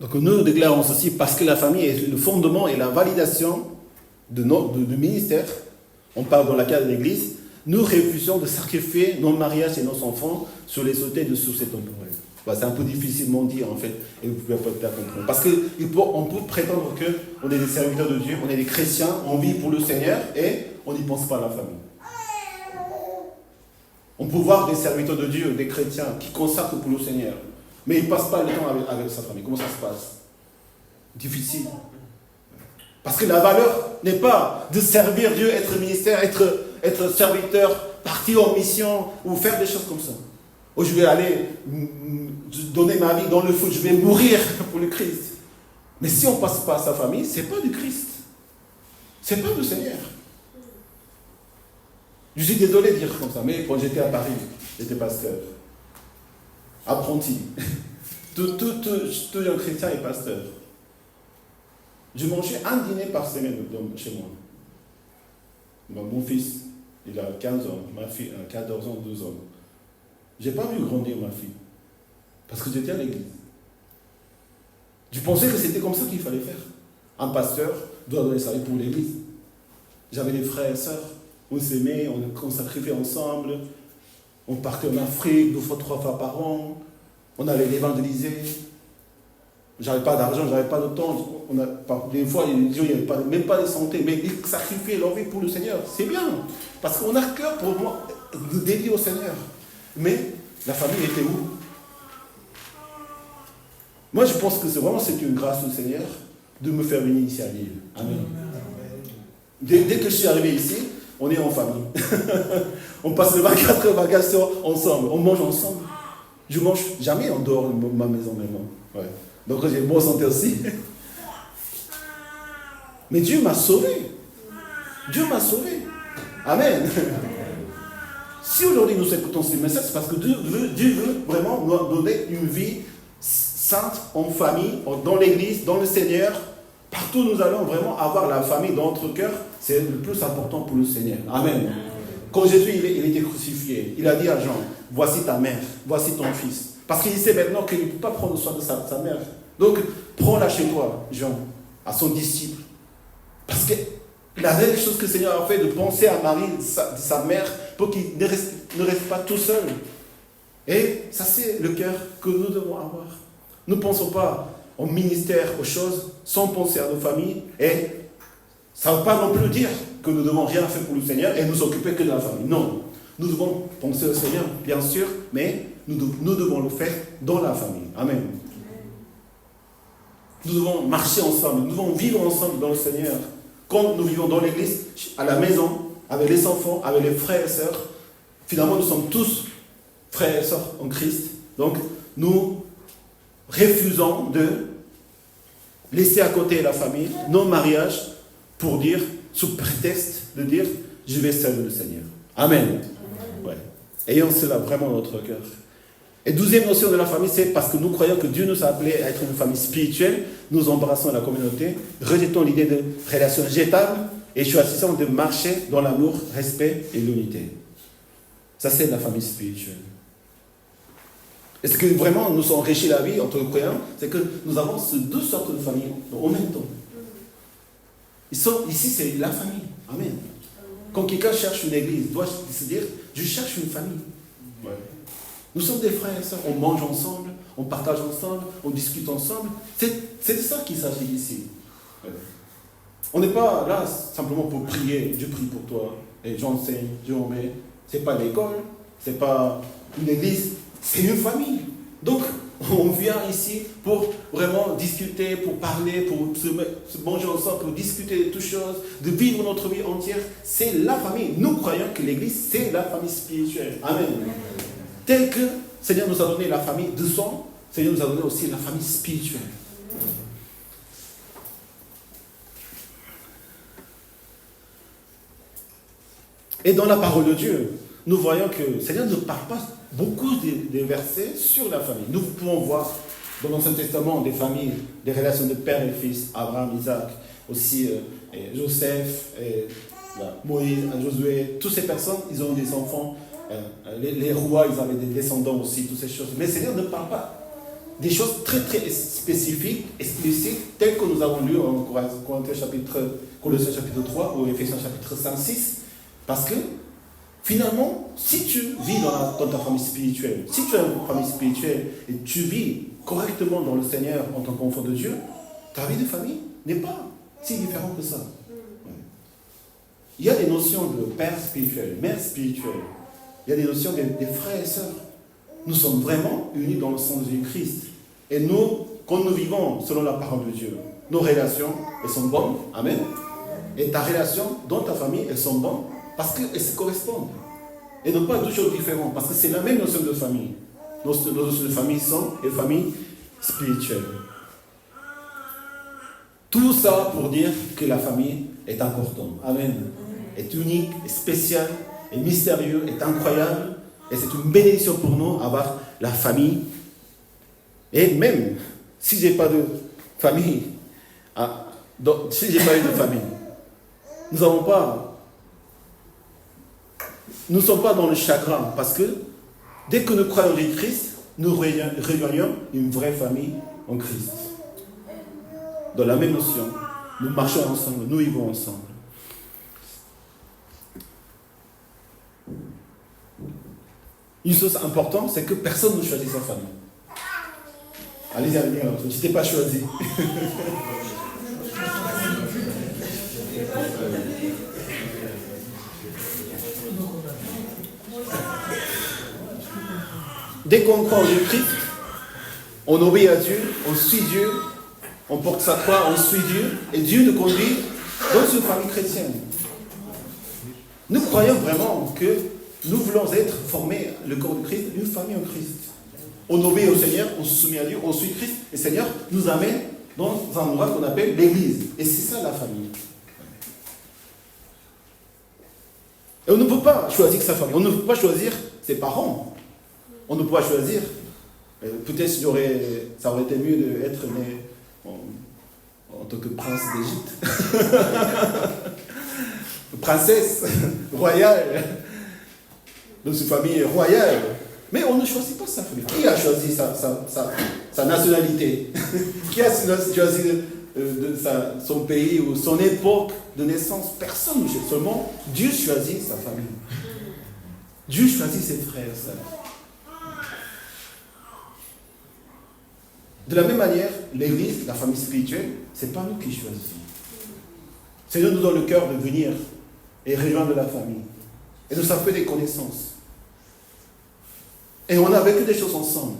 Donc nous déclarons ceci parce que la famille est le fondement et la validation du ministère. On parle dans la cadre de l'Église. Nous refusons de sacrifier nos mariages et nos enfants sur les autels de succès temporel. C'est un peu difficilement dit en fait, et vous pouvez peut-être comprendre. Parce qu'on peut prétendre qu'on est des serviteurs de Dieu, on est des chrétiens, on vit pour le Seigneur et on n'y pense pas à la famille. On peut voir des serviteurs de Dieu, des chrétiens qui consacrent pour le Seigneur, mais ils ne passent pas le temps avec sa famille. Comment ça se passe? Difficile. Parce que la valeur n'est pas de servir Dieu, être ministère, être serviteur, partir en mission ou faire des choses comme ça. Ou je vais aller donner ma vie dans le feu, je vais mourir pour le Christ. Mais si on ne passe pas à sa famille, ce n'est pas du Christ. Ce n'est pas du Seigneur. Je suis désolé de dire comme ça, mais quand j'étais à Paris, j'étais pasteur. Apprenti. Tout un chrétien est pasteur. Je mangeais un dîner par semaine chez moi. Mon fils, il a 15 ans, ma fille a 14 ans, 12 ans. Je n'ai pas vu grandir ma fille, parce que j'étais à l'église. Je pensais que c'était comme ça qu'il fallait faire. Un pasteur doit donner sa vie pour l'église. J'avais des frères et sœurs, on s'aimait, on sacrifiait ensemble, on partait en Afrique 2 fois, 3 fois par an, on allait évangéliser. J'avais pas d'argent, j'avais pas de temps. Des fois, il n'y avait même pas de santé, mais ils sacrifiaient leur vie pour le Seigneur. C'est bien, parce qu'on a cœur pour moi de dédier au Seigneur. Mais la famille était où? Moi, je pense que c'est une grâce du Seigneur de me faire venir ici à Lille. Amen. Dès que je suis arrivé ici, on est en famille. On passe le 24 heures, 24 heures ensemble. On mange ensemble. Je mange jamais en dehors de ma maison maintenant. Ouais. Donc j'ai une bonne santé aussi. Mais Dieu m'a sauvé. Dieu m'a sauvé. Amen. Si aujourd'hui nous écoutons ce message, c'est parce que Dieu veut vraiment nous donner une vie sainte en famille, dans l'église, dans le Seigneur. Partout où nous allons vraiment avoir la famille dans notre cœur, c'est le plus important pour le Seigneur. Amen. Quand Jésus il était crucifié, il a dit à Jean, voici ta mère, voici ton fils. Parce qu'il sait maintenant qu'il ne peut pas prendre soin de sa mère. Donc, prends-la chez toi, Jean, à son disciple. Parce que la dernière chose que le Seigneur a fait, de penser à Marie, de sa mère, pour qu'il ne reste pas tout seul. Et ça, c'est le cœur que nous devons avoir. Nous ne pensons pas au ministère, aux choses, sans penser à nos familles. Et ça ne veut pas non plus dire que nous ne devons rien faire pour le Seigneur et nous occuper que de la famille. Non. Nous devons penser au Seigneur, bien sûr, mais nous devons le faire dans la famille. Amen. Nous devons marcher ensemble, nous devons vivre ensemble dans le Seigneur. Quand nous vivons dans l'église, à la maison, avec les enfants, avec les frères et sœurs, finalement nous sommes tous frères et sœurs en Christ. Donc nous refusons de laisser à côté la famille, nos mariages, pour dire, sous prétexte de dire, je vais servir le Seigneur. Amen. Ouais. Ayons cela vraiment dans notre cœur. Et 12e notion de la famille, c'est parce que nous croyons que Dieu nous a appelés à être une famille spirituelle, nous embrassons la communauté, rejetons l'idée de relation jetable et choisissons de marcher dans l'amour, respect et l'unité. Ça, c'est la famille spirituelle. Est-ce que vraiment nous enrichit la vie entre croyants? C'est que nous avons ces 2 sortes de familles en même temps. Ici, c'est la famille. Amen. Quand quelqu'un cherche une église, il doit se dire, je cherche une famille. Ouais. Nous sommes des frères et sœurs, on mange ensemble, on partage ensemble, on discute ensemble. C'est de ça qu'il s'agit ici. Ouais. On n'est pas là simplement pour prier, je prie pour toi, et j'enseigne, je remets. Ce n'est pas l'école, ce n'est pas une église, c'est une famille. Donc, on vient ici pour vraiment discuter, pour parler, pour se manger ensemble, pour discuter de toutes choses, de vivre notre vie entière. C'est la famille. Nous croyons que l'Église, c'est la famille spirituelle. Amen. Tel que le Seigneur nous a donné la famille de sang, le Seigneur nous a donné aussi la famille spirituelle. Et dans la parole de Dieu, nous voyons que le Seigneur ne parle pas beaucoup des versets sur la famille. Nous pouvons voir dans l'Ancien Testament des familles, des relations de père et fils, Abraham, Isaac, aussi Joseph, Moïse, Josué, toutes ces personnes, ils ont des enfants. Les rois, ils avaient des descendants aussi, toutes ces choses. Mais le Seigneur ne parle pas des choses très très spécifiques, explicites, telles que nous avons lu en Colossiens chapitre 3 ou Éphésiens chapitre 5-6. Parce que, finalement, si tu vis dans ta famille spirituelle, si tu as une famille spirituelle et tu vis correctement dans le Seigneur en tant qu'enfant de Dieu, ta vie de famille n'est pas si différente que ça. Ouais. Il y a des notions de père spirituel, mère spirituelle. Il y a des notions des frères et sœurs. Nous sommes vraiment unis dans le sang de Jésus-Christ. Et nous, quand nous vivons selon la parole de Dieu, nos relations, elles sont bonnes. Amen. Et ta relation dans ta famille, elles sont bonnes. Parce qu'elles se correspondent. Et non pas deux choses différentes. Parce que c'est la même notion de famille. Nos notions de famille sont des familles spirituelles. Tout ça pour dire que la famille est importante. Amen. Est unique, est spéciale, est mystérieux, est incroyable. Et c'est une bénédiction pour nous avoir la famille. Et même si je n'ai pas de famille, si je n'ai pas eu de famille, nous ne sommes pas dans le chagrin, parce que dès que nous croyons en Jésus-Christ, nous rejoignons une vraie famille en Christ. Dans la même notion, nous marchons ensemble, nous vivons ensemble. Une chose importante, c'est que personne ne choisit sa famille. Allez-y, je t'ai pas choisi. Dès qu'on croit en Jésus-Christ, on obéit à Dieu, on suit Dieu, on porte sa croix, on suit Dieu, et Dieu nous conduit dans une famille chrétienne. Nous croyons vraiment que nous voulons être formés, le corps de Christ, une famille en Christ. On obéit au Seigneur, on se soumet à Dieu, on suit Christ, et le Seigneur nous amène dans un endroit qu'on appelle l'Église. Et c'est ça la famille. Et on ne peut pas choisir sa famille, on ne peut pas choisir ses parents. On ne peut pas choisir. Peut-être ça aurait été mieux d'être né en tant que prince d'Égypte. Princesse royale. Dans une famille royale. Mais on ne choisit pas sa famille. Qui a choisi sa nationalité? Qui a choisi son pays ou son époque de naissance? Personne. Seulement Dieu choisit sa famille. Dieu choisit ses frères et sœurs. De la même manière, l'Église, la famille spirituelle, ce n'est pas nous qui choisissons. Seigneur nous donne le cœur de venir et rejoindre la famille. Et nous avons fait des connaissances. Et on a vécu des choses ensemble.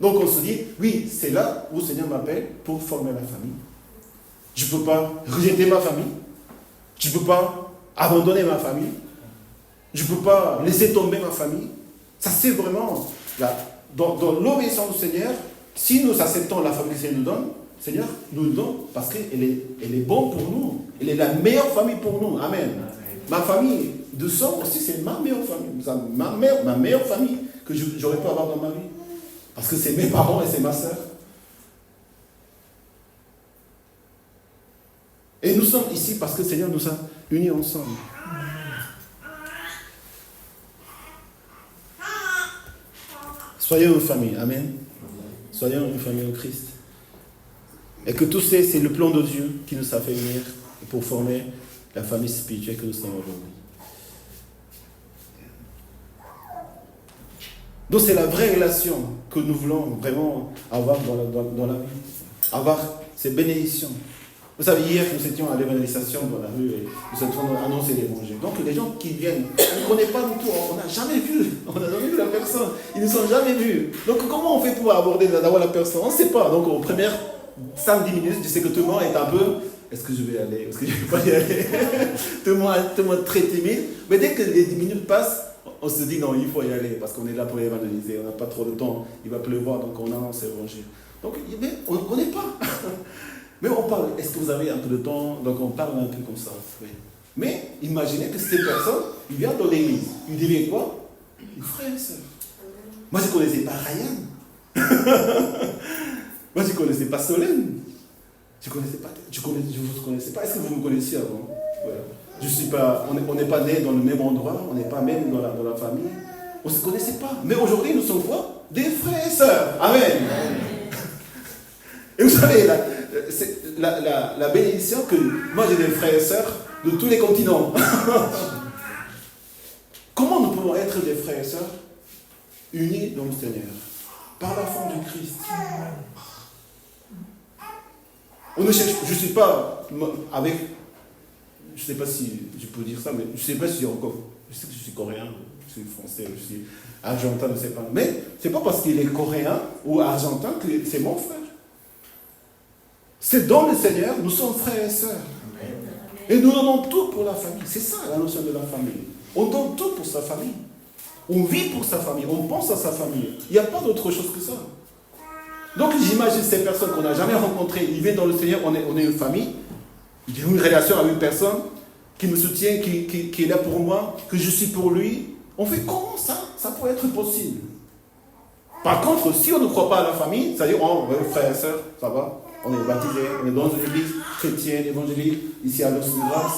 Donc on se dit, oui, c'est là où le Seigneur m'appelle pour former la famille. Je ne peux pas rejeter ma famille. Je ne peux pas abandonner ma famille. Je ne peux pas laisser tomber ma famille. Ça c'est vraiment, dans l'obéissance du Seigneur, si nous acceptons la famille que le Seigneur nous donne, le Seigneur nous le donne parce qu'elle est bonne pour nous. Elle est la meilleure famille pour nous. Amen. Ma famille de sang aussi, c'est ma meilleure famille. Ma meilleure famille que j'aurais pu avoir dans ma vie. Parce que c'est mes parents et c'est ma sœur. Et nous sommes ici parce que le Seigneur nous a unis ensemble. Soyons une famille. Amen. Soyons une famille en Christ. Et que tout ça, c'est le plan de Dieu qui nous a fait venir pour former la famille spirituelle que nous sommes aujourd'hui. Donc c'est la vraie relation que nous voulons vraiment avoir dans la vie. Avoir ces bénédictions. Vous savez, hier, nous étions à l'évangélisation dans la rue et nous étions annoncé l'évangile. Donc, les gens qui viennent, on ne connaît pas du tout, on n'a jamais vu la personne, ils ne sont jamais vus. Donc, comment on fait pour aborder d'abord la personne? On ne sait pas. Donc, aux premières 5-10 minutes, je sais que tout le monde est un peu, est-ce que je vais y aller? Est-ce que je ne vais pas y aller? Tout le monde est très timide. Mais dès que les 10 minutes passent, on se dit non, il faut y aller parce qu'on est là pour évangéliser, on n'a pas trop de temps, il va pleuvoir, donc on annonce l'évangile. Donc, mais on ne connaît pas. Mais on parle, est-ce que vous avez un peu de temps? Donc on parle un peu comme ça. Oui. Mais imaginez que cette personne, il vient dans l'église. Il devient quoi? Une frère et sœur. Moi je ne connaissais pas Ryan. Moi je ne connaissais pas Solène. Je ne vous connaissais pas. Est-ce que vous me connaissiez avant? Voilà. Je suis pas, on n'est pas nés dans le même endroit, on n'est pas même dans la famille. On ne se connaissait pas. Mais aujourd'hui nous sommes quoi? Des frères et sœurs. Amen. Et vous savez, c'est la bénédiction que moi j'ai des frères et sœurs de tous les continents. Comment nous pouvons être des frères et sœurs unis dans le Seigneur? Par la forme du Christ. On ne cherche, je ne suis pas avec, je ne sais pas si je peux dire ça, mais je ne sais pas si encore, je sais que je suis coréen, je suis français, je suis argentin, je ne sais pas. Mais ce n'est pas parce qu'il est coréen ou argentin que c'est mon frère. C'est dans le Seigneur, nous sommes frères et sœurs. Et nous donnons tout pour la famille. C'est ça la notion de la famille. On donne tout pour sa famille. On vit pour sa famille, on pense à sa famille. Il n'y a pas d'autre chose que ça. Donc j'imagine ces personnes qu'on n'a jamais rencontrées, ils viennent dans le Seigneur, on est une famille, j'ai une relation avec une personne qui me soutient, qui est là pour moi, que je suis pour lui. On fait comment ça? Ça peut être possible. Par contre, si on ne croit pas à la famille, c'est-à-dire, oh, frères et sœurs, ça va, on est baptisé, on est dans une église chrétienne, évangélique, ici à l'Os de Grâce.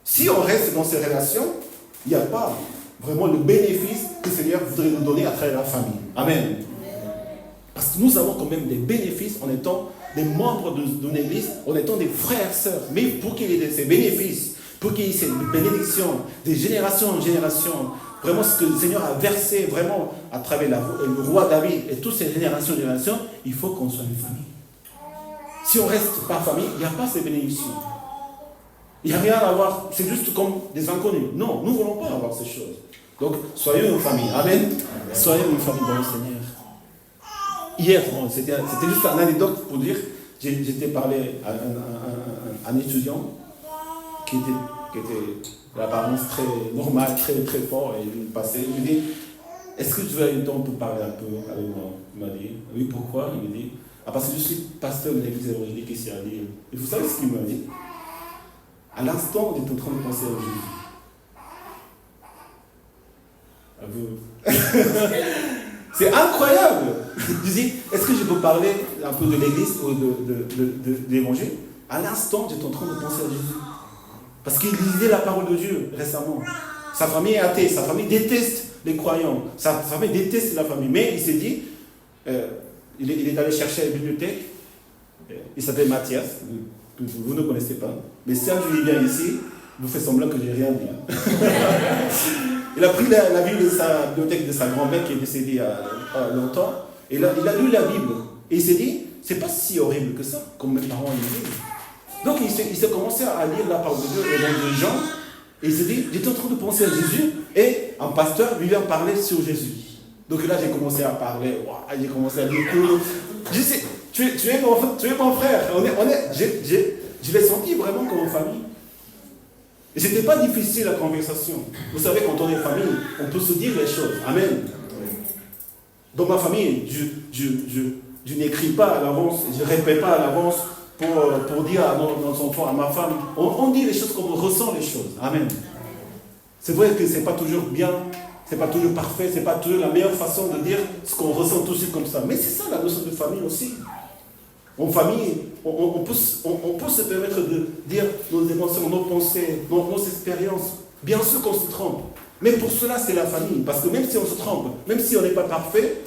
Si on reste dans ces relations, il n'y a pas vraiment le bénéfice que le Seigneur voudrait nous donner à travers la famille. Amen. Parce que nous avons quand même des bénéfices en étant des membres d'une église, en étant des frères et sœurs. Mais pour qu'il y ait ces bénéfices, pour qu'il y ait ces bénédictions, des générations en génération, vraiment ce que le Seigneur a versé vraiment à travers le roi David et toutes ces générations en génération, il faut qu'on soit une famille. Si on reste par famille, il n'y a pas ces bénédictions. Il n'y a rien à voir, c'est juste comme des inconnus. Non, nous ne voulons pas avoir ces choses. Donc, soyons une famille. Amen. Soyons une famille dans le Seigneur. Hier, bon, c'était juste une anecdote pour dire, j'étais parlé à un étudiant qui était d'apparence très normale, très, très fort, et il passait, il me dit, est-ce que tu as eu le temps pour parler un peu avec moi? Il m'a dit, oui, pourquoi? Il me dit, parce que je suis pasteur de l'église évangélique ici à Lille. Et vous savez ce qu'il m'a dit? À l'instant, j'étais en train de penser à vous. C'est incroyable. Je dis, est-ce que je peux parler un peu de l'église ou de l'évangile? À l'instant, j'étais en train de penser à Jésus. Parce qu'il lisait la parole de Dieu récemment. Sa famille est athée, sa famille déteste les croyants, sa famille déteste la famille. Mais il s'est dit, il est allé chercher à la bibliothèque, il s'appelle Mathias, que vous ne connaissez pas. Mais si un jour il vient ici, vous faites semblant que je n'ai rien dit. Il a pris la Bible de sa bibliothèque de sa grand-mère qui est décédée il y a longtemps, et il a lu la Bible. Et il s'est dit, c'est pas si horrible que ça, comme mes parents le disent. Donc il s'est commencé à lire la parole de Dieu et dans de Jean, et il s'est dit, j'étais en train de penser à Jésus, et un pasteur lui vient parler sur Jésus. Donc là j'ai commencé à parler, j'ai commencé à dire tout. Je sais, tu es mon frère, je l'ai senti vraiment comme une famille. Et ce n'était pas difficile la conversation. Vous savez, quand on est famille, on peut se dire les choses. Amen. Dans ma famille, je n'écris pas à l'avance, je ne répète pas à l'avance pour dire à nos enfants, à ma femme. On dit les choses comme on ressent les choses. Amen. C'est vrai que ce n'est pas toujours bien, ce n'est pas toujours parfait, ce n'est pas toujours la meilleure façon de dire ce qu'on ressent tout de suite comme ça. Mais c'est ça la notion de famille aussi. En famille, on peut se permettre de dire nos émotions, nos pensées, nos expériences. Bien sûr qu'on se trompe. Mais pour cela, c'est la famille. Parce que même si on se trompe, même si on n'est pas parfait,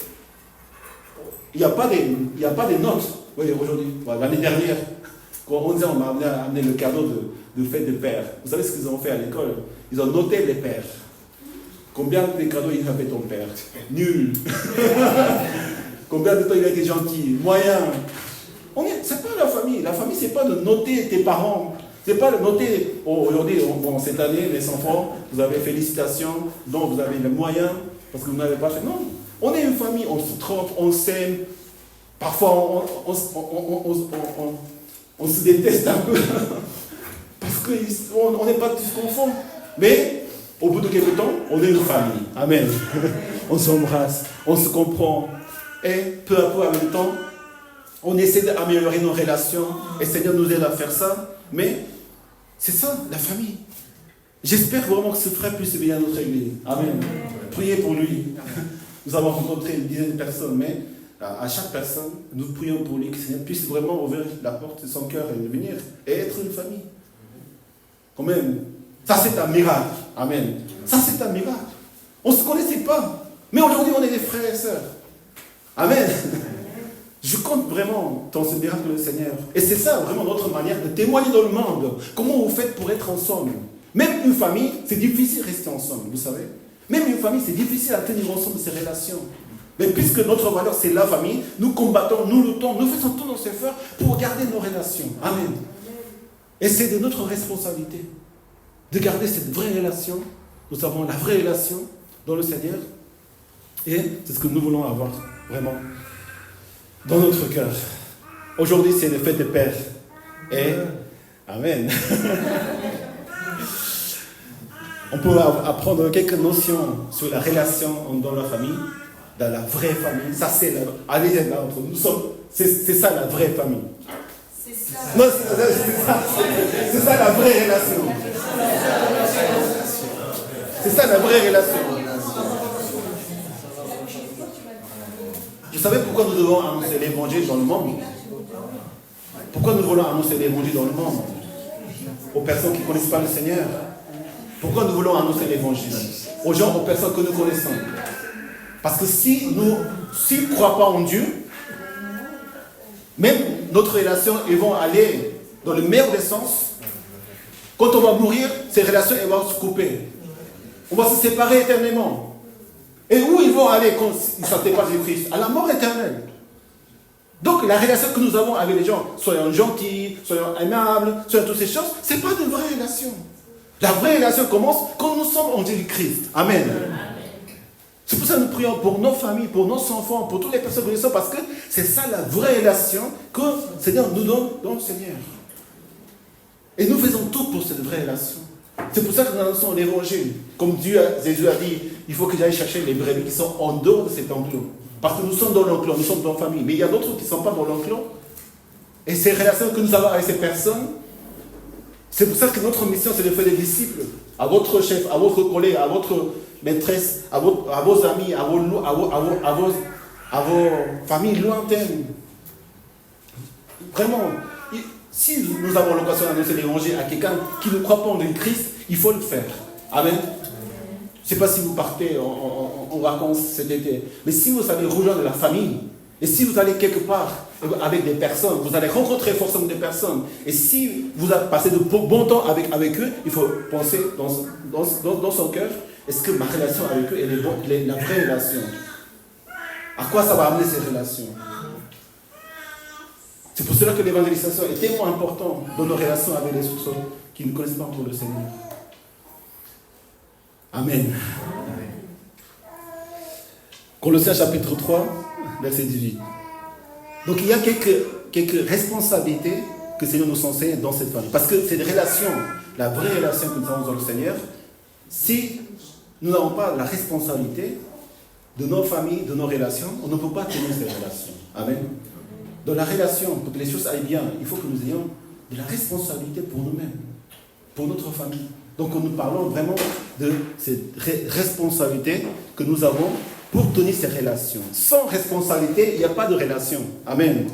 il n'y a pas des notes. Oui, aujourd'hui, l'année dernière, quand on m'a amené le cadeau de fête de père. Vous savez ce qu'ils ont fait à l'école? Ils ont noté les pères. Combien de cadeaux il a fait ton père? Nul. Combien de temps il a été gentil? Moyen. C'est pas la famille. La famille, c'est pas de noter tes parents. C'est pas de noter, aujourd'hui, bon, cette année, les enfants, vous avez félicitations, donc vous avez les moyens, parce que vous n'avez pas fait. Non, on est une famille, on se trompe, on s'aime. Parfois, on se déteste un peu, parce qu'on n'est pas tous conformes. Mais, au bout de quelques temps, on est une famille. Amen. On s'embrasse, on se comprend. Et peu à peu, avec le temps, on essaie d'améliorer nos relations. Et le Seigneur nous aide à faire ça. Mais, c'est ça, la famille. J'espère vraiment que ce frère puisse venir à notre église. Amen. Priez pour lui. Nous avons rencontré une dizaine de personnes, mais à chaque personne, nous prions pour lui, que le Seigneur puisse vraiment ouvrir la porte de son cœur et venir et être une famille. Quand même, ça c'est un miracle. Amen. Ça c'est un miracle. On ne se connaissait pas. Mais aujourd'hui, on est des frères et sœurs. Amen. Je compte vraiment dans ce miracle du Seigneur. Et c'est ça vraiment notre manière de témoigner dans le monde. Comment vous faites pour être ensemble? Même une famille, c'est difficile de rester ensemble, vous savez. Même une famille, c'est difficile à tenir ensemble ces relations. Mais puisque notre valeur, c'est la famille, nous combattons, nous luttons, nous faisons tous nos efforts pour garder nos relations. Amen. Et c'est de notre responsabilité de garder cette vraie relation. Nous avons la vraie relation dans le Seigneur. Et c'est ce que nous voulons avoir, vraiment, dans notre cœur. Aujourd'hui, c'est le fête des pères. Et, Amen. On peut apprendre quelques notions sur la relation dans la famille, dans la vraie famille. Ça, c'est la... Allez, là, nous sommes... C'est ça la vraie famille. C'est ça. Non, c'est ça la vraie relation. C'est ça la vraie relation. Vous savez pourquoi nous devons annoncer l'évangile dans le monde? Pourquoi nous voulons annoncer l'évangile dans le monde? Aux personnes qui ne connaissent pas le Seigneur. Pourquoi nous voulons annoncer l'évangile? Aux gens, aux personnes que nous connaissons. Parce que si nous ne croient pas en Dieu, même notre relation, elles vont aller dans le meilleur des sens. Quand on va mourir, ces relations, elles vont se couper. On va se séparer éternellement. Et où ils vont aller quand ils ne sortent pas de Christ? À la mort éternelle. Donc la relation que nous avons avec les gens, soyons gentils, soyons aimables, soyons toutes ces choses, ce n'est pas de vraie relation. La vraie relation commence quand nous sommes en Jésus-Christ. Amen. C'est pour ça que nous prions pour nos familles, pour nos enfants, pour toutes les personnes que nous sommes, parce que c'est ça la vraie relation que le Seigneur nous donne dans le Seigneur. Et nous faisons tout pour cette vraie relation. C'est pour ça que nous annonçons l'évangile. Comme Jésus a dit, il faut que j'aille chercher les brebis qui sont en dehors de cet enclos. Parce que nous sommes dans l'enclos, nous sommes dans la famille. Mais il y a d'autres qui ne sont pas dans l'enclos. Et ces relations que nous avons avec ces personnes, c'est pour ça que notre mission, c'est de faire des disciples à votre chef, à votre collègue, à votre maîtresse, à vos amis, à vos familles lointaines. Vraiment, si nous avons l'occasion d'annoncer l'évangile à quelqu'un qui ne croit pas en Christ, il faut le faire. Amen. Je ne sais pas si vous partez en vacances cet été, mais si vous allez rejoindre la famille, et si vous allez quelque part avec des personnes, vous allez rencontrer forcément des personnes, et si vous avez passé de bon temps avec eux, il faut penser dans son cœur, est-ce que ma relation avec eux est la vraie relation? À quoi ça va amener ces relations? C'est pour cela que l'évangélisation est tellement importante dans nos relations avec les autres qui ne connaissent pas encore le Seigneur. Amen. Colossiens chapitre 3, verset 18. Donc il y a quelques responsabilités que le Seigneur nous enseigne dans cette famille. Parce que c'est des relations, la vraie relation que nous avons dans le Seigneur, si nous n'avons pas la responsabilité de nos familles, de nos relations, on ne peut pas tenir ces relations. Amen. Dans la relation, pour que les choses aillent bien, il faut que nous ayons de la responsabilité pour nous-mêmes, pour notre famille. Donc nous parlons vraiment de cette responsabilité que nous avons pour tenir ces relations. Sans responsabilité, il n'y a pas de relation. Amen.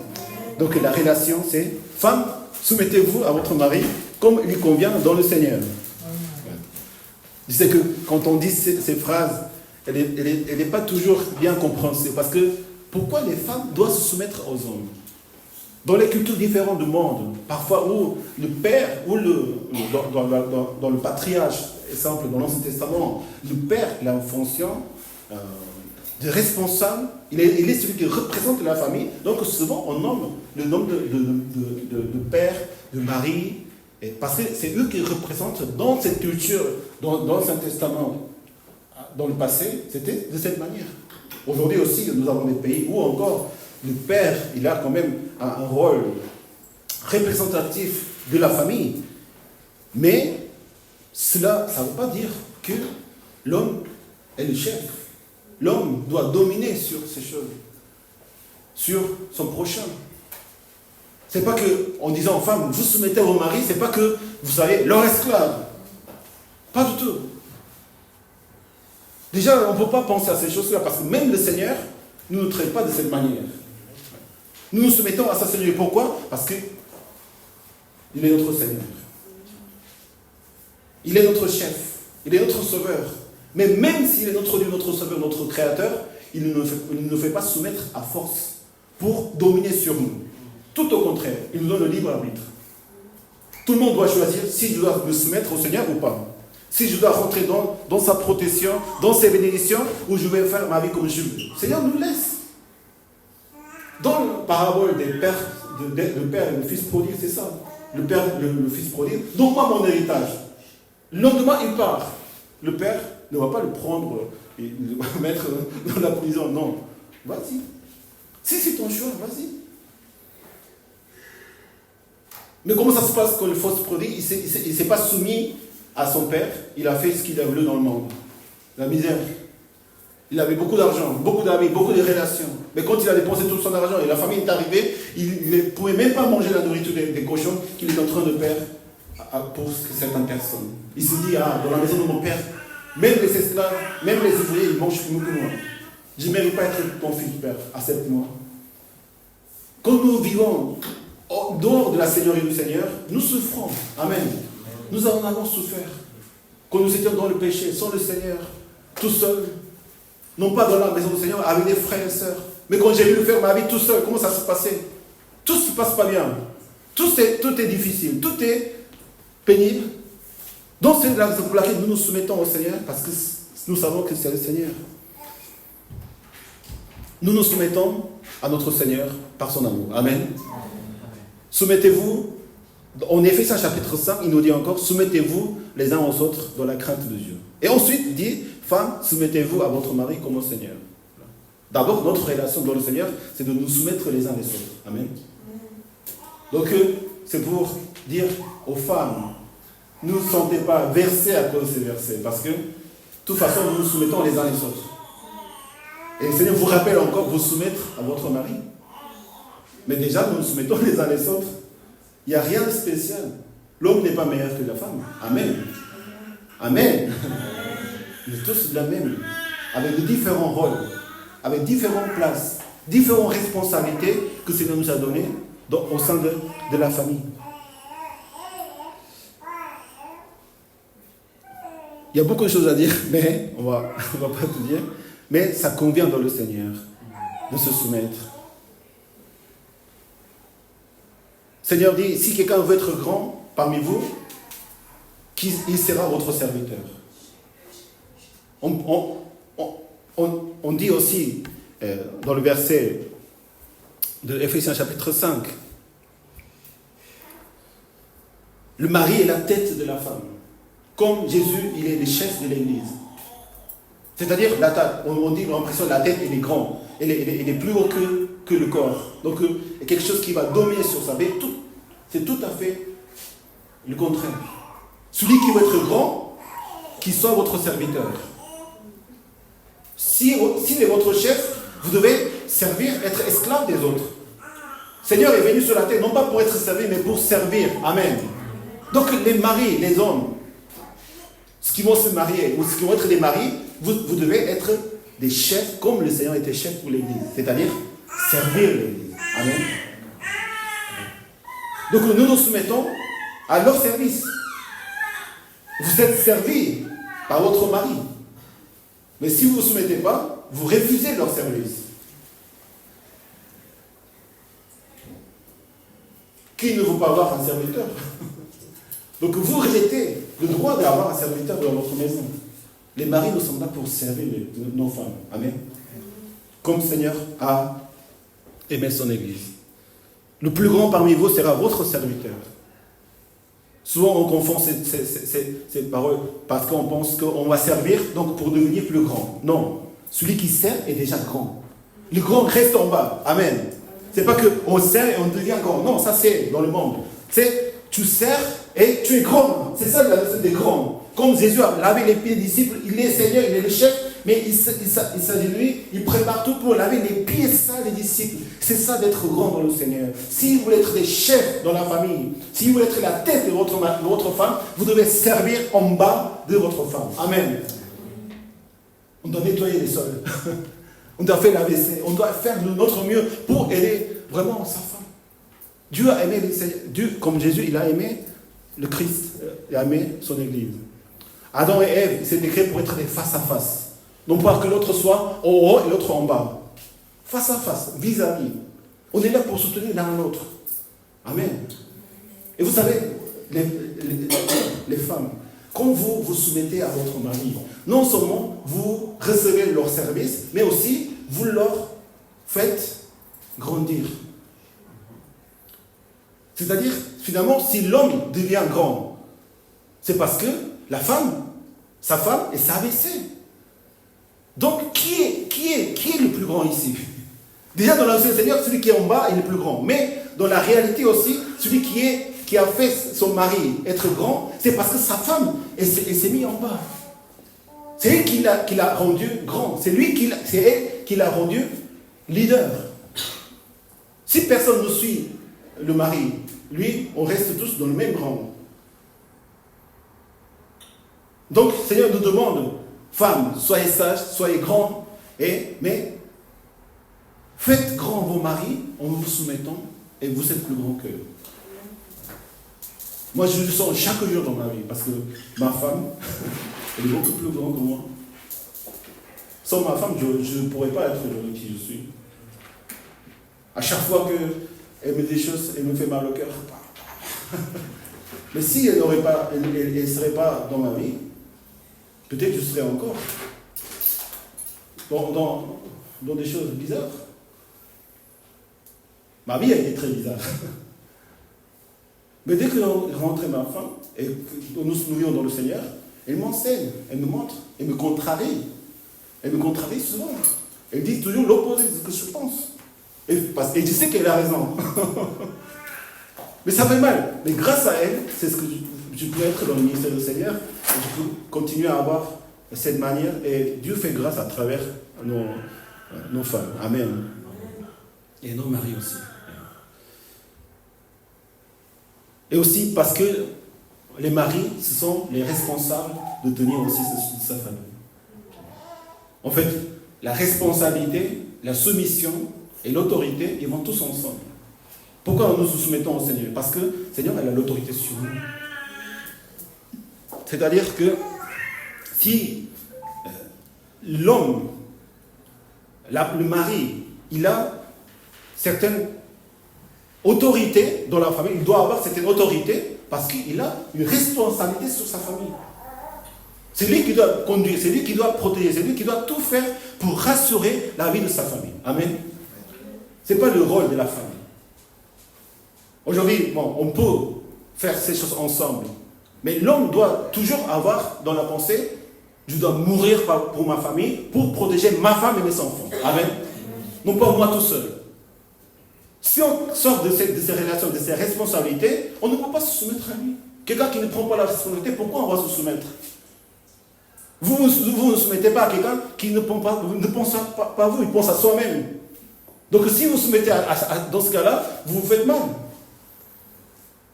Donc la relation, c'est femme, soumettez-vous à votre mari comme il lui convient dans le Seigneur. Je sais que quand on dit ces phrases, elle n'est pas toujours bien compréhensible. Parce que pourquoi les femmes doivent se soumettre aux hommes? Dans les cultures différentes du monde, parfois où le père, ou dans le patriarche, exemple dans l'Ancien Testament, le père il a une fonction de responsable, il est celui qui représente la famille. Donc souvent on nomme le nom de père, de mari, parce que c'est eux qui représentent dans cette culture, dans l'Ancien Testament, dans le passé, c'était de cette manière. Aujourd'hui aussi, nous avons des pays où encore le père, il a quand même un rôle représentatif de la famille. Mais cela, ça ne veut pas dire que l'homme est le chef. L'homme doit dominer sur ces choses, sur son prochain. C'est pas que, en disant aux femmes, vous soumettez vos maris, c'est pas que vous soyez leur esclave. Pas du tout. Déjà, on ne peut pas penser à ces choses-là, parce que même le Seigneur ne nous traite pas de cette manière. Nous nous soumettons à sa Seigneur. Pourquoi? Parce que il est notre Seigneur. Il est notre chef. Il est notre sauveur. Mais même s'il est notre Dieu, notre sauveur, notre créateur, il ne nous fait pas soumettre à force pour dominer sur nous. Tout au contraire, il nous donne le libre arbitre. Tout le monde doit choisir si je dois me soumettre au Seigneur ou pas. Si je dois rentrer dans sa protection, dans ses bénédictions, ou je vais faire ma vie comme je veux. Le Seigneur nous laisse. Dans la parabole des pères, le père et le fils prodigue, c'est ça. Le père, le fils prodigue, donne-moi mon héritage. Le lendemain, il part. Le père ne va pas le prendre et le mettre dans la prison. Non. Vas-y. Si c'est ton choix, vas-y. Mais comment ça se passe quand le fils prodigue, il ne s'est pas soumis à son père, il a fait ce qu'il a voulu dans le monde. La misère. Il avait beaucoup d'argent, beaucoup d'amis, beaucoup de relations. Mais quand il a dépensé tout son argent et la famille est arrivée, il ne pouvait même pas manger la nourriture des cochons qu'il est en train de faire pour certaines personnes. Il se dit, dans la maison de mon père, même les esclaves, même les ouvriers, ils mangent mieux que moi. Je ne mérite pas être ton fils, père, accepte-moi. Quand nous vivons dehors de la Seigneurie du Seigneur, nous souffrons. Amen. Nous en avons souffert. Quand nous étions dans le péché, sans le Seigneur, tout seul, non pas dans la maison du Seigneur, avec des frères et sœurs. Mais quand j'ai voulu faire ma vie tout seul, comment ça se passait? Tout ne se passe pas bien. Tout est difficile, tout est pénible. Donc c'est la raison pour laquelle nous nous soumettons au Seigneur, parce que nous savons que c'est le Seigneur. Nous nous soumettons à notre Seigneur par son amour. Amen. Soumettez-vous. En Éphésiens chapitre 5, il nous dit encore, soumettez-vous les uns aux autres dans la crainte de Dieu. Et ensuite, il dit, femmes, soumettez-vous à votre mari comme au Seigneur. D'abord, notre relation dans le Seigneur, c'est de nous soumettre les uns les autres. Amen. Donc, c'est pour dire aux femmes, ne vous sentez pas versés à cause de ces versets, parce que, de toute façon, nous nous soumettons les uns les autres. Et le Seigneur vous rappelle encore, vous soumettre à votre mari. Mais déjà, nous nous soumettons les uns les autres. Il n'y a rien de spécial. L'homme n'est pas meilleur que la femme. Amen. Amen. Nous sommes tous la même. Avec de différents rôles, avec différentes places, différentes responsabilités que le Seigneur nous a données au sein de la famille. Il y a beaucoup de choses à dire, mais on va pas tout dire. Mais ça convient dans le Seigneur de se soumettre. Le Seigneur dit, si quelqu'un veut être grand parmi vous, il sera votre serviteur. On dit aussi dans le verset de Éphésiens chapitre 5, le mari est la tête de la femme. Comme Jésus, il est le chef de l'Église. C'est-à-dire, on dit l'impression que la tête, elle est grande. Elle est plus haut que le corps. Donc, il y a quelque chose qui va dominer sur ça. Mais c'est tout à fait le contraire. Celui qui veut être grand, qu'il soit votre serviteur. Si il est votre chef, vous devez servir, être esclave des autres. Le Seigneur est venu sur la terre, non pas pour être servi, mais pour servir. Amen. Donc, les maris, les hommes, ceux qui vont se marier, ou ceux qui vont être des maris, vous devez être des chefs, comme le Seigneur était chef pour l'Église. C'est-à-dire, servir l'Église. Amen. Donc nous nous soumettons à leur service. Vous êtes servis par votre mari. Mais si vous ne vous soumettez pas, vous refusez leur service. Qui ne veut pas avoir un serviteur? Donc vous rejettez le droit d'avoir un serviteur dans votre maison. Les maris, nous sommes là pour servir nos femmes. Amen. comme le Seigneur a aimé son Église. Le plus grand parmi vous sera votre serviteur. Souvent, on confond ces paroles parce qu'on pense qu'on va servir donc pour devenir plus grand. Non, celui qui sert est déjà grand. Le grand reste en bas. Amen. C'est pas qu'on sert et on devient grand. Non, ça c'est dans le monde. C'est tu sers et tu es grand. C'est ça la notion des grands. Comme Jésus a lavé les pieds des disciples, il est Seigneur, il est le chef, mais il s'agit de lui, il prépare tout pour laver les pieds sales des disciples. C'est ça d'être grand dans le Seigneur. Si vous voulez être des chefs dans la famille, si vous voulez être la tête de votre femme, vous devez servir en bas de votre femme. Amen. On doit nettoyer les sols. On doit faire la vaisselle. On doit faire de notre mieux pour aider vraiment sa femme. Dieu a aimé, Dieu, comme Jésus, il a aimé le Christ, il a aimé son Église. Adam et Ève, ils s'étaient créés pour être des face à face. Non pas que l'autre soit en haut et l'autre en bas. Face à face, vis-à-vis. On est là pour soutenir l'un l'autre. Amen. Et vous savez, les femmes, quand vous vous soumettez à votre mari, non seulement vous recevez leur service, mais aussi vous leur faites grandir. C'est-à-dire, finalement, si l'homme devient grand, c'est parce que la femme, sa femme, est s'abaisser. Donc, qui est le plus grand ici? Déjà, dans l'ancien Seigneur, celui qui est en bas est le plus grand. Mais, dans la réalité aussi, celui qui a fait son mari être grand, c'est parce que sa femme, elle s'est mise en bas. C'est elle qui l'a rendu grand. C'est elle qui l'a rendu leader. Si personne ne suit le mari, lui, on reste tous dans le même rang. Donc, le Seigneur nous demande, femmes, soyez sages, soyez grands, mais faites grand vos maris en vous soumettant et vous êtes plus grand qu'eux. Moi, je le sens chaque jour dans ma vie parce que ma femme, elle est beaucoup plus grande que moi. Sans ma femme, je ne pourrais pas être qui je suis. À chaque fois qu'elle me dit des choses, elle me fait mal au cœur. Mais si elle ne serait pas dans ma vie, peut-être que je serais encore dans des choses bizarres. Ma vie a été très bizarre. Mais dès que rentrait ma femme et que nous nous nouions dans le Seigneur, elle m'enseigne, elle me montre, elle me contrarie. Elle me contrarie souvent. Elle dit toujours l'opposé de ce que je pense. Et je sais qu'elle a raison. Mais ça fait mal. Mais grâce à elle, c'est ce que je peux être dans le ministère du Seigneur. Et je peux continuer à avoir cette manière. Et Dieu fait grâce à travers nos femmes. Amen. Et nos maris aussi. Et aussi parce que les maris, ce sont les responsables de tenir aussi sa famille. En fait, la responsabilité, la soumission et l'autorité, ils vont tous ensemble. Pourquoi nous nous soumettons au Seigneur? Parce que le Seigneur a l'autorité sur nous. C'est-à-dire que si l'homme, le mari, il a certaines autorités dans la famille, il doit avoir certaines autorités parce qu'il a une responsabilité sur sa famille. C'est lui qui doit conduire, c'est lui qui doit protéger, c'est lui qui doit tout faire pour rassurer la vie de sa famille. Amen. Ce n'est pas le rôle de la famille. Aujourd'hui, on peut faire ces choses ensemble. Mais l'homme doit toujours avoir dans la pensée, je dois mourir pour ma famille, pour protéger ma femme et mes enfants. Amen. Non pas moi tout seul. Si on sort de ces relations, de ces responsabilités, on ne peut pas se soumettre à lui. Quelqu'un qui ne prend pas la responsabilité, pourquoi on va se soumettre? Vous ne soumettez pas à quelqu'un qui ne pense pas à vous, il pense à soi-même. Donc si vous soumettez dans ce cas-là, vous vous faites mal.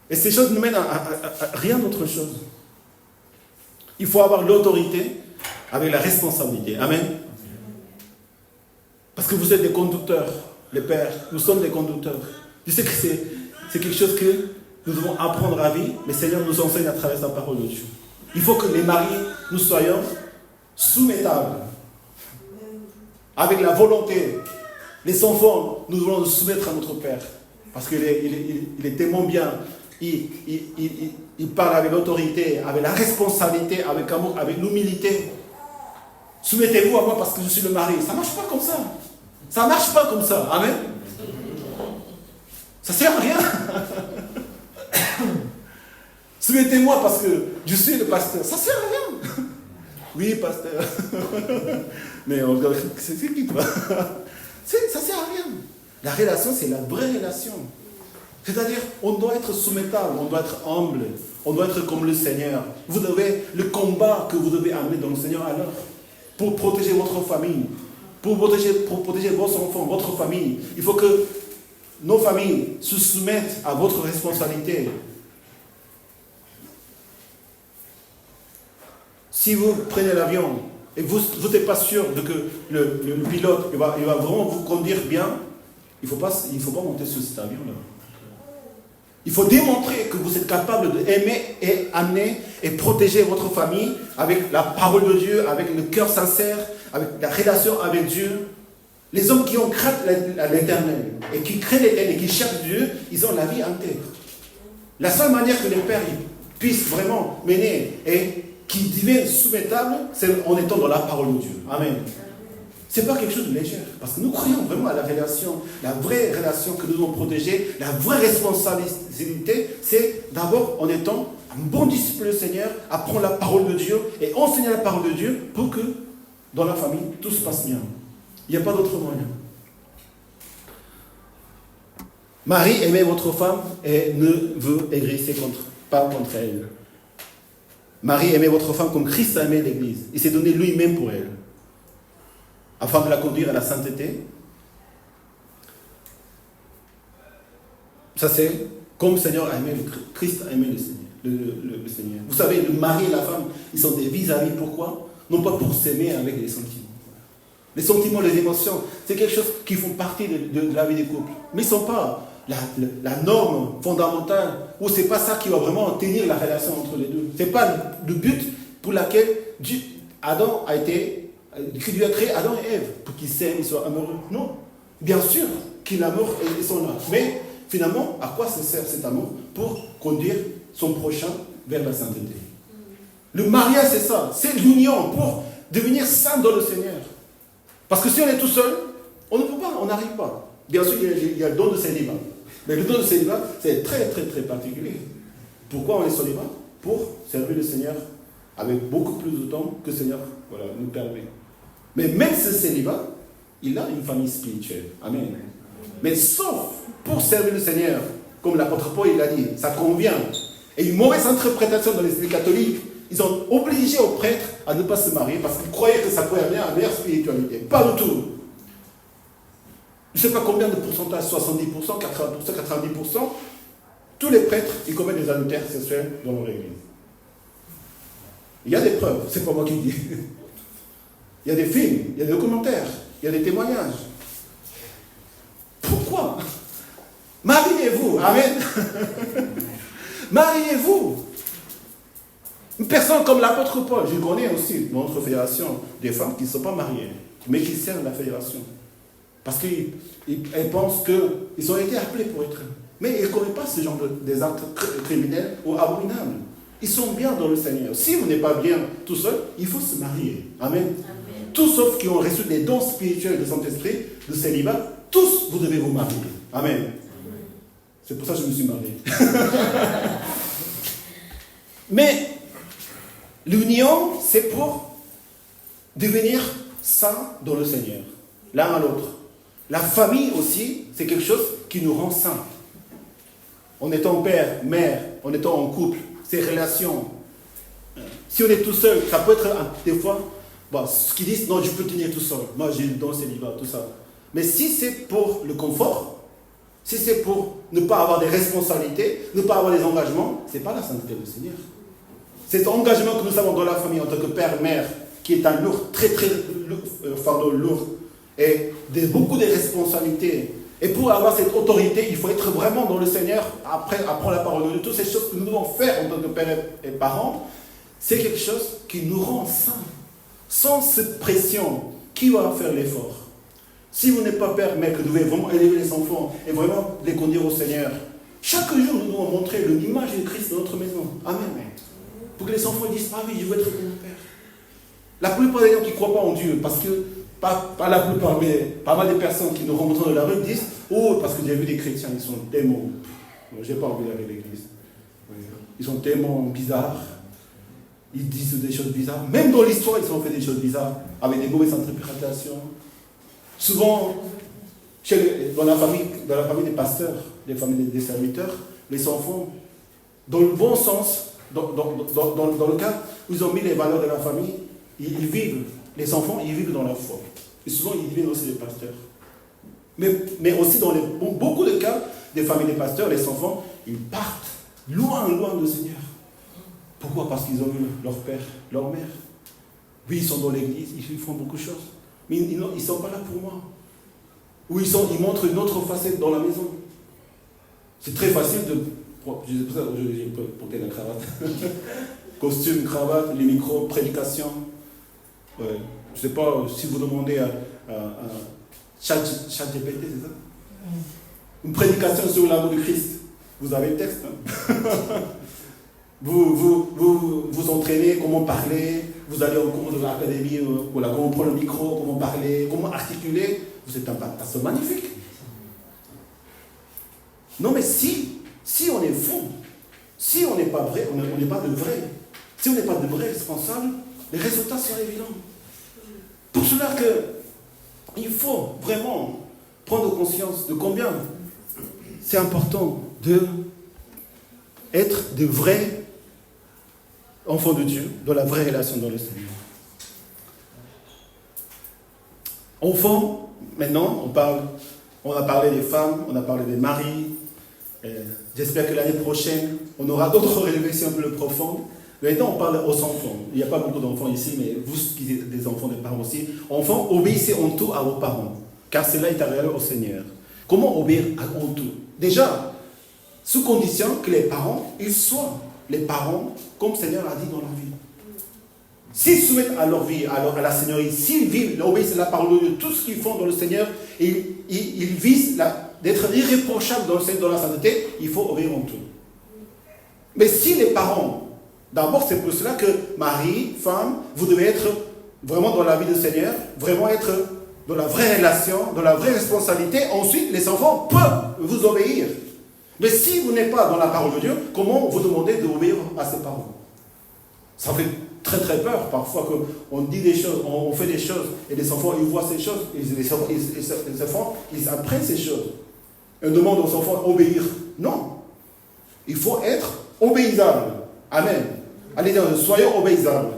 Et ces choses nous mènent à rien d'autre chose. Il faut avoir l'autorité avec la responsabilité. Amen. Parce que vous êtes des conducteurs, les pères. Nous sommes des conducteurs. Je sais que c'est quelque chose que nous devons apprendre à vivre, mais le Seigneur nous enseigne à travers sa parole de Dieu. Il faut que les maris, nous soyons soumettables. Avec la volonté. Les enfants, nous devons nous soumettre à notre Père. Parce qu'il est tellement bien. Il parle avec l'autorité, avec la responsabilité, avec l'amour, avec l'humilité. Soumettez-vous à moi parce que je suis le mari. Ça ne marche pas comme ça. Ça ne marche pas comme ça. Amen. Ça ne sert à rien. Soumettez-moi parce que je suis le pasteur. Ça ne sert à rien. Oui, pasteur. Mais on regarde, c'est qui toi? Ça ne sert à rien. La relation, c'est la vraie relation. C'est-à-dire, on doit être soumettable, on doit être humble, on doit être comme le Seigneur. Vous devez, le combat que vous devez amener dans le Seigneur alors, pour protéger votre famille, pour protéger vos enfants, votre famille. Il faut que nos familles se soumettent à votre responsabilité. Si vous prenez l'avion et vous n'êtes pas sûr que le pilote il va vraiment vous conduire bien, il ne faut pas monter sur cet avion-là. Il faut démontrer que vous êtes capable d'aimer et amener et protéger votre famille avec la parole de Dieu, avec le cœur sincère, avec la relation avec Dieu. Les hommes qui ont craint l'Éternel et qui craignent l'Éternel et qui cherchent Dieu, ils ont la vie intègre. La seule manière que les pères puissent vraiment mener et qui deviennent soumettables, c'est en étant dans la parole de Dieu. Amen. Ce n'est pas quelque chose de léger, parce que nous croyons vraiment à la relation, la vraie relation que nous devons protéger, la vraie responsabilité, c'est d'abord en étant un bon disciple du Seigneur, apprendre la parole de Dieu et enseigner la parole de Dieu pour que dans la famille, tout se passe bien. Il n'y a pas d'autre moyen. Marie aimait votre femme et ne veut aigrisser pas contre elle. Marie aimait votre femme comme Christ a aimé l'Église. Il s'est donné lui-même pour elle, afin de la conduire à la sainteté. Ça c'est comme le Seigneur a aimé, Christ a aimé le Seigneur. Vous savez, le mari et la femme, ils sont des vis-à-vis. Pourquoi? Non pas pour s'aimer avec les sentiments. Les sentiments, les émotions, c'est quelque chose qui font partie de la vie des couples. Mais ils ne sont pas la norme fondamentale, ou ce n'est pas ça qui va vraiment tenir la relation entre les deux. Ce n'est pas le but pour lequel Adam a été... Dieu a créé Adam et Ève pour qu'ils s'aiment, ils soient amoureux. Non. Bien sûr qu'il l'amour et son là. Mais finalement, à quoi se sert cet amour? Pour conduire son prochain vers la sainteté. Le mariage, c'est ça. C'est l'union pour devenir saint dans le Seigneur. Parce que si on est tout seul, on ne peut pas, on n'arrive pas. Bien sûr, il y a le don de célibat. Mais le don de célibat, c'est très, très, très particulier. Pourquoi on est célibat? Pour servir le Seigneur avec beaucoup plus de temps que le Seigneur nous permet. Mais même ce célibat, il a une famille spirituelle. Amen. Mais sauf pour servir le Seigneur, comme l'apôtre Paul il a dit, ça convient. Et une mauvaise interprétation dans les catholiques, ils ont obligé aux prêtres à ne pas se marier parce qu'ils croyaient que ça pouvait amener à meilleure spiritualité. Pas du tout. Je ne sais pas combien de pourcentage, 70%, 80%, 90%, tous les prêtres, ils commettent des adultères sexuels dans leur église. Il y a des preuves, c'est pas moi qui dis. Il y a des films, il y a des documentaires, il y a des témoignages. Pourquoi? Mariez-vous, amen. Mariez-vous. Une personne comme l'apôtre Paul, je connais aussi dans notre fédération des femmes qui ne sont pas mariées, mais qui servent la fédération. Parce qu'elles pensent qu'ils ont été appelés pour être. Mais ils ne connaissent pas ce genre des actes criminels ou abominables. Ils sont bien dans le Seigneur. Si vous n'êtes pas bien tout seul, il faut se marier. Amen. Amen. Tous sauf qui ont reçu les dons spirituels du Saint-Esprit, de célibat, tous vous devez vous marier. Amen. Amen. C'est pour ça que je me suis marié. Mais l'union, c'est pour devenir saint dans le Seigneur, l'un à l'autre. La famille aussi, c'est quelque chose qui nous rend saints. En étant père, mère, en étant en couple, ces relations. Si on est tout seul, ça peut être des fois, ce qu'ils disent, non, je peux tenir tout seul. Moi, j'ai le don célibat, tout ça. Mais si c'est pour le confort, si c'est pour ne pas avoir des responsabilités, ne pas avoir des engagements, ce n'est pas la sainteté du Seigneur. Cet engagement que nous avons dans la famille en tant que père, mère, qui est un lourd, très très fardeau lourd, et beaucoup de responsabilités. Et pour avoir cette autorité, il faut être vraiment dans le Seigneur, apprendre la parole de Dieu. Toutes ces choses que nous devons faire en tant que père et parents, c'est quelque chose qui nous rend saints. Sans cette pression, qui va faire l'effort? Si vous n'êtes pas père, mère, que vous devez vraiment élever les enfants et vraiment les conduire au Seigneur, chaque jour nous devons montrer l'image de Christ dans notre maison. Amen. Pour que les enfants disent, ah oui, je veux être comme mon père. La plupart des gens qui ne croient pas en Dieu, parce que pas la plupart, mais pas mal de personnes qui nous rencontrent dans la rue disent « Oh, parce que j'ai vu des chrétiens, ils sont tellement... J'ai pas envie d'aller à l'église. Ils sont tellement bizarres. Ils disent des choses bizarres. Même dans l'histoire, ils ont fait des choses bizarres, avec des mauvaises interprétations. Souvent, dans la famille des pasteurs, des familles des serviteurs, les enfants, dans le bon sens, dans le cas où ils ont mis les valeurs de la famille, ils vivent, les enfants, ils vivent dans la foi. Et souvent, ils deviennent aussi des pasteurs. Mais aussi dans beaucoup de cas, des familles des pasteurs, les enfants, ils partent loin du Seigneur. Pourquoi? Parce qu'ils ont eu leur père, leur mère. Oui, ils sont dans l'église, ils font beaucoup de choses. Mais ils ne sont pas là pour moi. Ou ils montrent une autre facette dans la maison. C'est très facile de... C'est pour ça que j'ai porté la cravate. Costume, cravate, les micros, prédication. Ouais. Je ne sais pas si vous demandez à ChatGPT, c'est ça? Une prédication sur l'amour de Christ. Vous avez le texte. Hein? Vous entraînez comment parler, vous allez au cours de l'académie, comment prendre le micro, comment parler, comment articuler. Vous êtes un pasteur magnifique. Non, mais si on est faux, si on n'est pas vrai, on n'est pas de vrai, si on n'est pas de vrais responsables, les résultats sont évidents. Pour cela il faut vraiment prendre conscience de combien c'est important d'être de vrais enfants de Dieu, dans la vraie relation dans le Seigneur. Enfants, maintenant, on a parlé des femmes, on a parlé des maris. J'espère que l'année prochaine, on aura d'autres révélations un peu plus profondes. Maintenant, on parle aux enfants. Il n'y a pas beaucoup d'enfants ici, mais vous qui êtes des enfants, des parents aussi. Enfants, obéissez en tout à vos parents, car cela est agréable au Seigneur. Comment obéir en tout? Déjà, sous condition que les parents, ils soient les parents, comme le Seigneur a dit dans leur vie. S'ils soumettent à leur vie, à la Seigneurie, s'ils vivent, obéissent à la parole de Dieu, tout ce qu'ils font dans le Seigneur, ils visent d'être irréprochables dans le Seigneur, dans la sainteté, il faut obéir en tout. Mais si les parents, d'abord c'est pour cela que mari, femme, vous devez être vraiment dans la vie du Seigneur, vraiment être dans la vraie relation, dans la vraie responsabilité. Ensuite, les enfants peuvent vous obéir. Mais si vous n'êtes pas dans la parole de Dieu, comment vous demandez d'obéir à ses parents? Ça fait très très peur parfois qu'on dit des choses, on fait des choses, et les enfants ils voient ces choses, et les enfants ils apprennent ces choses. On demande aux enfants d'obéir. Non. Il faut être obéissable. Amen. Allez dire, soyons obéissables.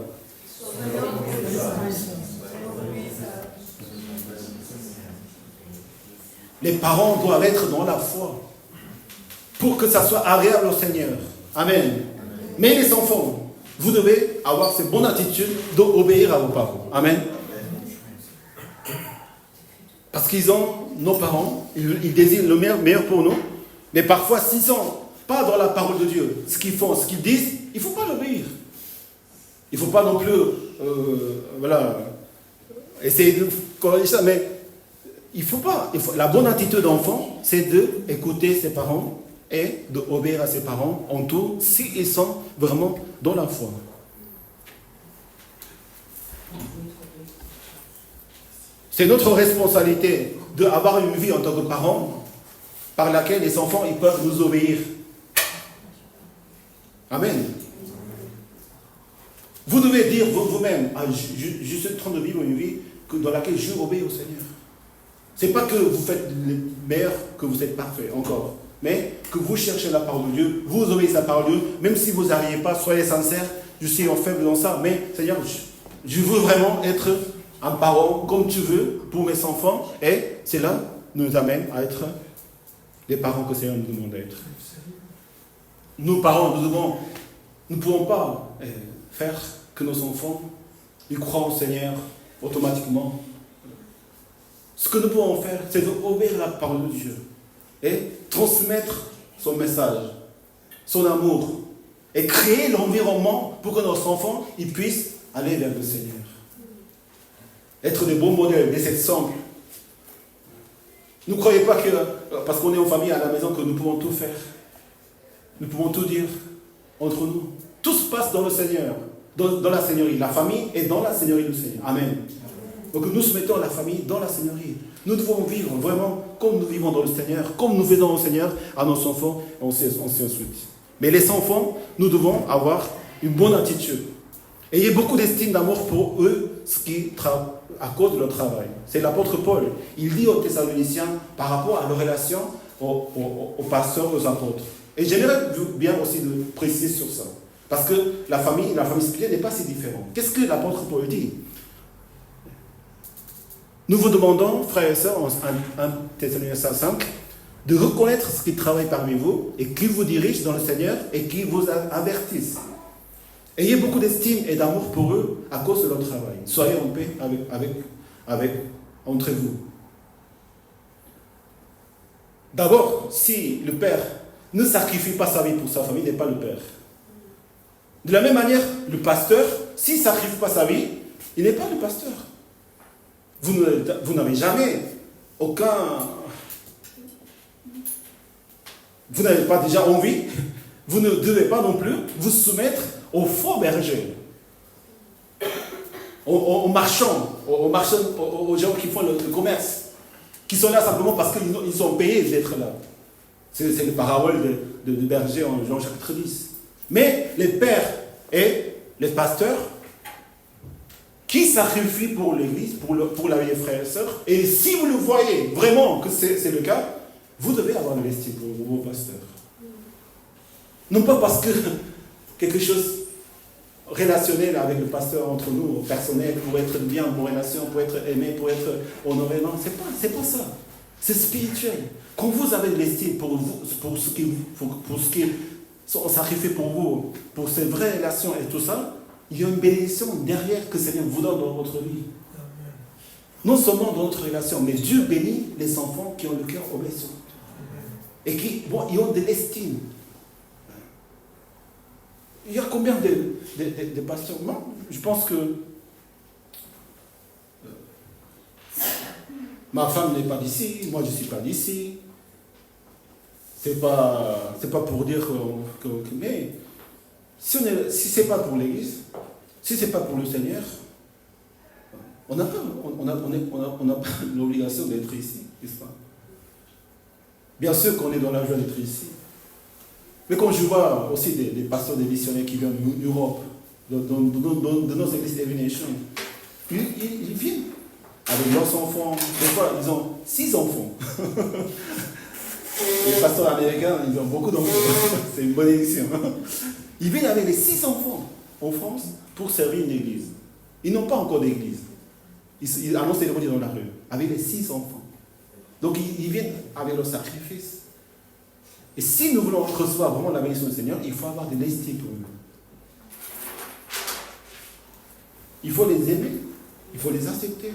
Les parents doivent être dans la foi pour que ça soit agréable au Seigneur. Amen. Mais les enfants, vous devez avoir cette bonne attitude d'obéir à vos parents. Amen. Parce qu'ils ont, nos parents, ils désirent le meilleur pour nous, mais parfois s'ils ne sont pas dans la parole de Dieu, ce qu'ils font, ce qu'ils disent, il ne faut pas l'obéir. Il ne faut pas non plus, essayer de corriger ça, mais il faut pas. La bonne attitude d'enfant, c'est d'écouter ses parents et d'obéir à ses parents en tout, s'ils sont vraiment dans la foi. C'est notre responsabilité d'avoir une vie en tant que parents par laquelle les enfants ils peuvent nous obéir. Amen. Vous devez dire vous-même, je suis en train de vivre une vie dans laquelle je obéis au Seigneur. Ce n'est pas que vous faites le meilleur, que vous êtes parfait encore, mais que vous cherchez la parole de Dieu, vous obéissez à la parole de Dieu, même si vous n'arrivez pas, soyez sincères, je suis en faible dans ça, mais Seigneur, je veux vraiment être un parent comme tu veux pour mes enfants, et cela nous amène à être les parents que le Seigneur nous demande d'être. Nous, parents, nous ne pouvons pas faire que nos enfants ils croient au Seigneur automatiquement. Ce que nous pouvons faire, c'est d'obéir à la parole de Dieu et transmettre son message, son amour, et créer l'environnement pour que nos enfants ils puissent aller vers le Seigneur. Être des bons modèles, des exemples. Ne croyez pas que, parce qu'on est en famille à la maison, que nous pouvons tout faire. Nous pouvons tout dire entre nous. Tout se passe dans le Seigneur, dans la Seigneurie. La famille est dans la Seigneurie du Seigneur. Amen. Donc nous soumettons la famille dans la Seigneurie. Nous devons vivre vraiment comme nous vivons dans le Seigneur, comme nous faisons au Seigneur à nos enfants, et ainsi de suite. Mais les enfants, nous devons avoir une bonne attitude. Ayez beaucoup d'estime, d'amour pour eux, à cause de leur travail. C'est l'apôtre Paul. Il dit aux Thessaloniciens par rapport à leur relation aux pasteurs, aux apôtres. Et j'aimerais bien aussi de préciser sur ça. Parce que la famille spirituelle n'est pas si différente. Qu'est-ce que l'apôtre Paul dit? Nous vous demandons, frères et sœurs, en 1 Thessaloniciens 5, de reconnaître ce qui travaille parmi vous et qui vous dirige dans le Seigneur et qui vous avertissent. Ayez beaucoup d'estime et d'amour pour eux à cause de leur travail. Soyez en paix entre vous. D'abord, si le père ne sacrifie pas sa vie pour sa famille, il n'est pas le père. De la même manière, le pasteur, s'il ne sacrifie pas sa vie, il n'est pas le pasteur. Vous n'avez jamais aucun... Vous n'avez pas déjà envie, vous ne devez pas non plus vous soumettre aux faux bergers, aux marchands, aux gens qui font le commerce, qui sont là simplement parce qu'ils sont payés d'être là. C'est le parabole de berger en Jean chapitre 10. Mais les pères et les pasteurs qui sacrifient pour l'Église, pour la vie des frères et sœurs, et si vous le voyez vraiment que c'est le cas, vous devez avoir de l'estime pour vos pasteurs. Non pas parce que quelque chose relationnel avec le pasteur entre nous, personnel, pour être bien en relation, pour être aimé, pour être honoré. Non, c'est pas ça. C'est spirituel. Quand vous avez de l'estime pour vous, pour ce qui sont sacrifiés pour vous, pour ces vraies relations et tout ça, il y a une bénédiction derrière que Seigneur vous donne dans votre vie. Non seulement dans notre relation, mais Dieu bénit les enfants qui ont le cœur obéissant. Et qui ils ont de l'estime. Il y a combien de pasteurs? Non, je pense que ma femme n'est pas d'ici, moi je ne suis pas d'ici. C'est pas pour dire que mais si ce n'est pas pour l'Église, si ce n'est pas pour le Seigneur, on n'a pas l'obligation d'être ici, n'est-ce pas? Bien sûr qu'on est dans la joie d'être ici. Mais quand je vois aussi des pasteurs, des missionnaires qui viennent d'Europe, de nos églises Evination, ils viennent avec leurs enfants. Des fois, ils ont 6 enfants. Les pasteurs américains, ils ont beaucoup d'enfants. C'est une bonne édition. Ils viennent avec les 6 enfants en France pour servir une église. Ils n'ont pas encore d'église. Ils annoncent les dans la rue, avec les 6 enfants. Donc ils viennent avec leur sacrifice. Et si nous voulons recevoir vraiment la bénédiction du Seigneur, il faut avoir de l'estime pour eux. Il faut les aimer, il faut les accepter,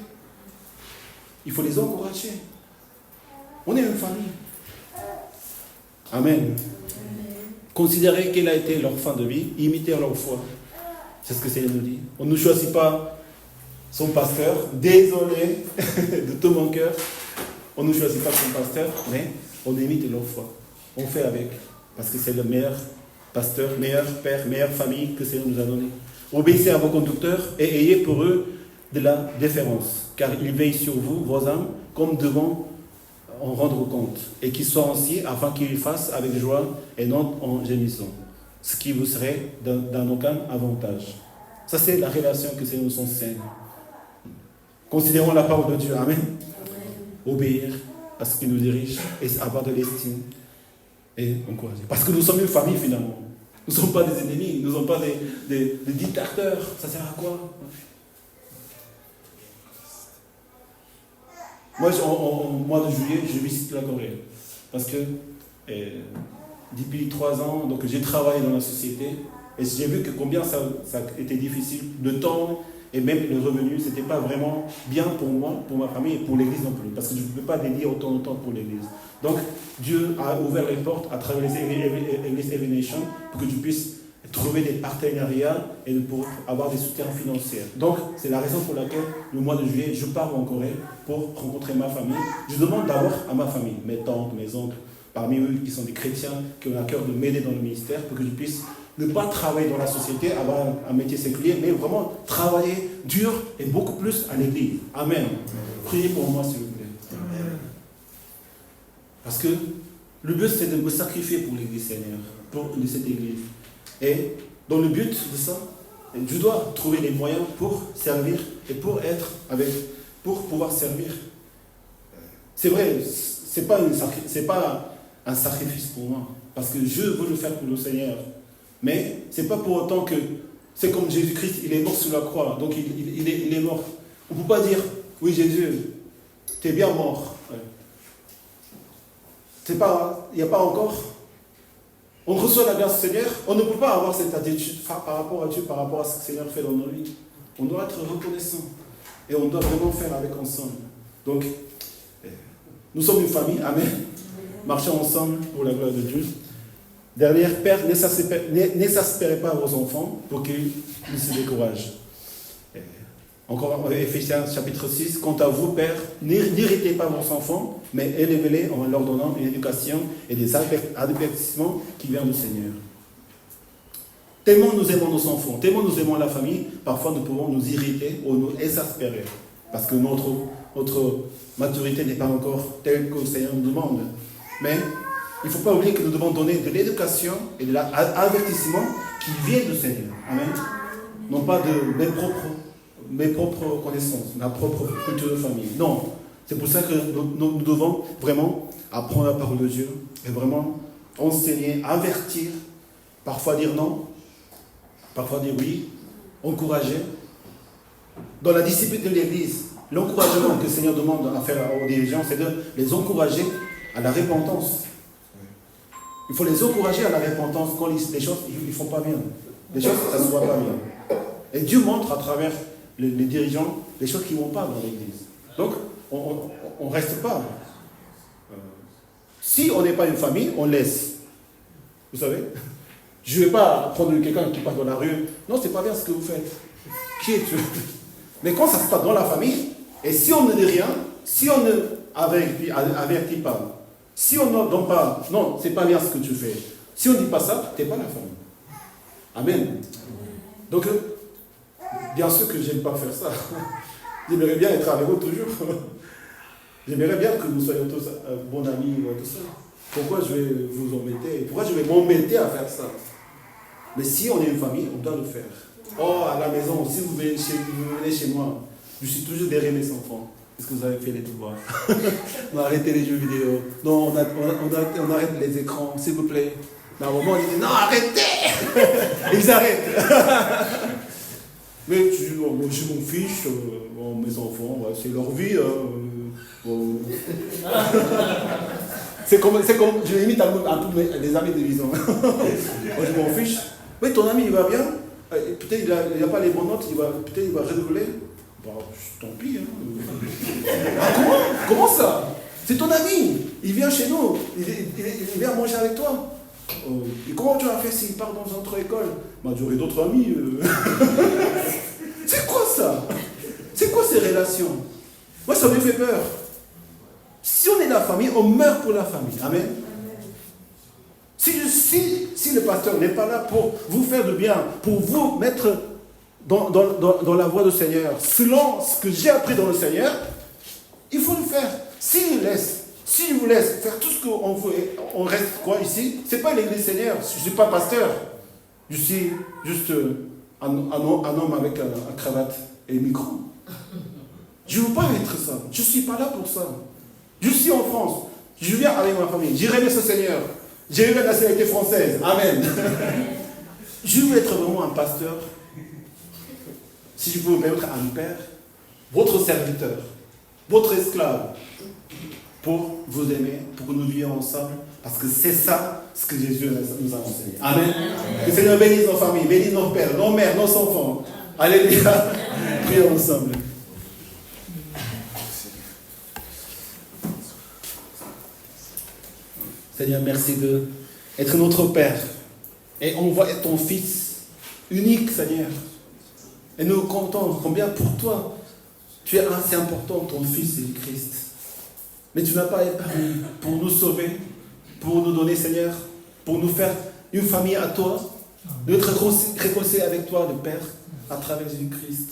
il faut les encourager. On est une famille. Amen. Considérez quelle a été leur fin de vie, imitez leur foi. C'est ce que le Seigneur nous dit. On ne choisit pas son pasteur, désolé de tout mon cœur. On ne choisit pas son pasteur, mais on imite leur foi. On fait avec, parce que c'est le meilleur pasteur, meilleur père, meilleure famille que le Seigneur nous a donné. Obéissez à vos conducteurs et ayez pour eux de la déférence, car ils veillent sur vous, vos âmes, comme devant en rendre compte, et qu'ils soient ainsi afin qu'ils fassent avec joie et non en gémissant, ce qui vous serait d'un aucun avantage. Ça, c'est la relation que le Seigneur nous enseigne. Considérons la parole de Dieu. Amen. Obéir à ce qui nous dirige et avoir de l'estime et encourager. Parce que nous sommes une famille finalement. Nous ne sommes pas des ennemis, nous ne sommes pas des dictateurs. Ça sert à quoi? Moi, en mois de juillet, je visite la Corée. Parce que depuis 3 ans, donc, j'ai travaillé dans la société et j'ai vu que combien ça était difficile. Le temps et même le revenu, ce n'était pas vraiment bien pour moi, pour ma famille et pour l'Église non plus. Parce que je ne peux pas dédier autant de temps pour l'Église. Donc, Dieu a ouvert les portes à travers l'Église Evination pour que tu puisses trouver des partenariats et pour avoir des soutiens financiers. Donc, c'est la raison pour laquelle, le mois de juillet, je pars en Corée pour rencontrer ma famille. Je demande d'abord à ma famille, mes tantes, mes oncles, parmi eux qui sont des chrétiens, qui ont à cœur de m'aider dans le ministère, pour que je puisse ne pas travailler dans la société, avoir un métier séculier, mais vraiment travailler dur et beaucoup plus à l'église. Amen. Priez pour moi, s'il vous plaît. Amen. Parce que le but, c'est de me sacrifier pour l'église, Seigneur, pour cette église. Et dans le but de ça, je dois trouver les moyens pour servir et pour pouvoir servir. C'est vrai, c'est pas un sacrifice pour moi, parce que je veux le faire pour le Seigneur. Mais c'est pas pour autant que c'est comme Jésus-Christ, il est mort sur la croix, donc il est mort. On ne peut pas dire, oui Jésus, tu es bien mort. Ouais. Il n'y a pas encore. On reçoit la grâce du Seigneur, on ne peut pas avoir cette attitude par rapport à Dieu, par rapport à ce que le Seigneur fait dans nos vies. On doit être reconnaissant et on doit vraiment faire avec ensemble. Donc, nous sommes une famille, amen. Marchons ensemble pour la gloire de Dieu. Dernière, Père, n'exaspérez pas vos enfants pour qu'ils ne se découragent. Encore Éphésiens chapitre 6, quant à vous, Père, n'irritez pas vos enfants, mais élevez-les en leur donnant une éducation et des avertissements qui viennent du Seigneur. Tellement nous aimons nos enfants, tellement nous aimons la famille, parfois nous pouvons nous irriter ou nous exaspérer, parce que notre maturité n'est pas encore telle que le Seigneur nous demande. Mais il ne faut pas oublier que nous devons donner de l'éducation et de l'avertissement qui viennent du Seigneur. Amen. Non pas de mes propres connaissances, ma propre culture de famille. Non. C'est pour ça que nous devons vraiment apprendre la parole de Dieu et vraiment enseigner, avertir, parfois dire non, parfois dire oui, encourager. Dans la discipline de l'Église, l'encouragement que le Seigneur demande à faire aux dirigeants, c'est de les encourager à la repentance. Il faut les encourager à la repentance quand les choses ne font pas bien. Les choses, ça ne se voit pas bien. Et Dieu montre à travers les dirigeants les choses qui ne vont pas dans l'Église. Donc, on ne reste pas. Si on n'est pas une famille, on laisse. Vous savez, je ne vais pas prendre quelqu'un qui passe dans la rue. Non, ce n'est pas bien ce que vous faites. Qui es-tu? Mais quand ça se passe dans la famille, et si on ne dit rien, si on ne avertit pas, si on ne donne pas, non, c'est pas bien ce que tu fais. Si on ne dit pas ça, tu n'es pas la famille. Amen. Donc, bien sûr que je n'aime pas faire ça. J'aimerais bien être avec vous toujours. J'aimerais bien que nous soyons tous bons amis, tout ça. Pourquoi je vais vous embêter? Pourquoi je vais m'embêter à faire ça? Mais si on est une famille, on doit le faire. Oh, à la maison, si vous venez chez moi, je suis toujours derrière mes enfants. Est-ce que vous avez fait les devoirs? On a arrêté les jeux vidéo. Non, on arrête les écrans, s'il vous plaît. Mais à un moment, on dit non, arrêtez. Ils arrêtent. Mais je m'en fiche, mes enfants, c'est leur vie. C'est comme, je limite un peu les amis de maison. Moi, je m'en fiche. Mais ton ami, il va bien. Peut-être il n'a pas les bonnes notes, peut-être il va rigoler. Bah, tant pis. Hein. Ah, comment ça? C'est ton ami. Il vient chez nous. Il vient manger avec toi. Et comment tu vas faire s'il part dans une autre école? Bah, j'aurai d'autres amis. C'est quoi ça? C'est quoi ces relations? Moi, ça me fait peur. Si on est la famille, on meurt pour la famille. Amen. Si le pasteur n'est pas là pour vous faire du bien, pour vous mettre dans la voie du Seigneur, selon ce que j'ai appris dans le Seigneur, il faut le faire. S'il vous laisse faire tout ce qu'on veut, on reste quoi ici? Ce n'est pas l'église Seigneur, je ne suis pas pasteur. Je suis juste un homme avec un cravate et un micro. Je ne veux pas être ça. Je ne suis pas là pour ça. Je suis en France. Je viens avec ma famille. J'ai rêvé ce Seigneur. J'ai rêvé la nationalité française. Amen. Je veux être vraiment un pasteur. Si je peux me permettre, un père, votre serviteur, votre esclave, pour vous aimer, pour que nous vivions ensemble, parce que c'est ça ce que Jésus nous a enseigné. Amen. Que le Seigneur bénisse nos familles, bénisse nos pères, nos mères, nos enfants. Alléluia. Prions ensemble. Seigneur, merci d'être notre Père. Et on voit ton Fils unique, Seigneur. Et nous comptons combien pour toi, tu es assez important, ton Fils Jésus-Christ. Mais tu n'as pas épargné pour nous sauver, pour nous donner, Seigneur, pour nous faire une famille à toi. d'être réconcilié avec toi, le Père, à travers Jésus-Christ.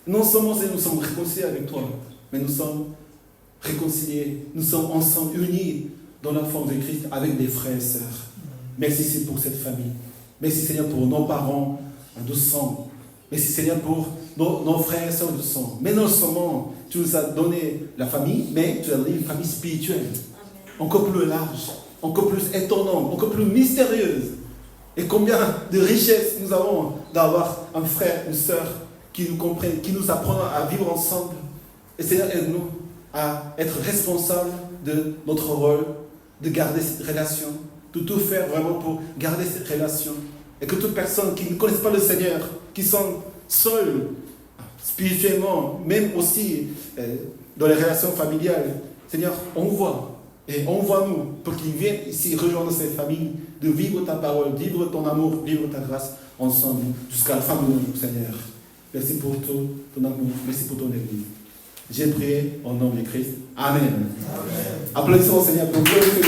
Non seulement nous sommes réconciliés avec toi, mais nous sommes réconciliés, nous sommes ensemble unis dans la forme de Christ avec des frères et sœurs. Merci Seigneur pour cette famille. Merci Seigneur pour nos parents de sang. Merci Seigneur pour nos frères et sœurs de sang. Mais non seulement tu nous as donné la famille, mais tu as donné une famille spirituelle. Encore plus large, encore plus étonnante, encore plus mystérieuse. Et combien de richesses nous avons d'avoir un frère, une sœur qui nous comprennent, qui nous apprennent à vivre ensemble. Et Seigneur, aide-nous à être responsables de notre rôle, de garder cette relation, de tout faire vraiment pour garder cette relation. Et que toute personne qui ne connaisse pas le Seigneur, qui sont seuls spirituellement, même aussi dans les relations familiales, Seigneur, envoie. Et envoie-nous pour qu'ils viennent ici rejoindre cette famille, de vivre ta parole, vivre ton amour, vivre ta grâce ensemble jusqu'à la fin de notre Seigneur. Merci pour ton amour, merci pour ton Église. J'ai prié au nom de Christ. Amen. Applaudissons au Seigneur pour glorifier.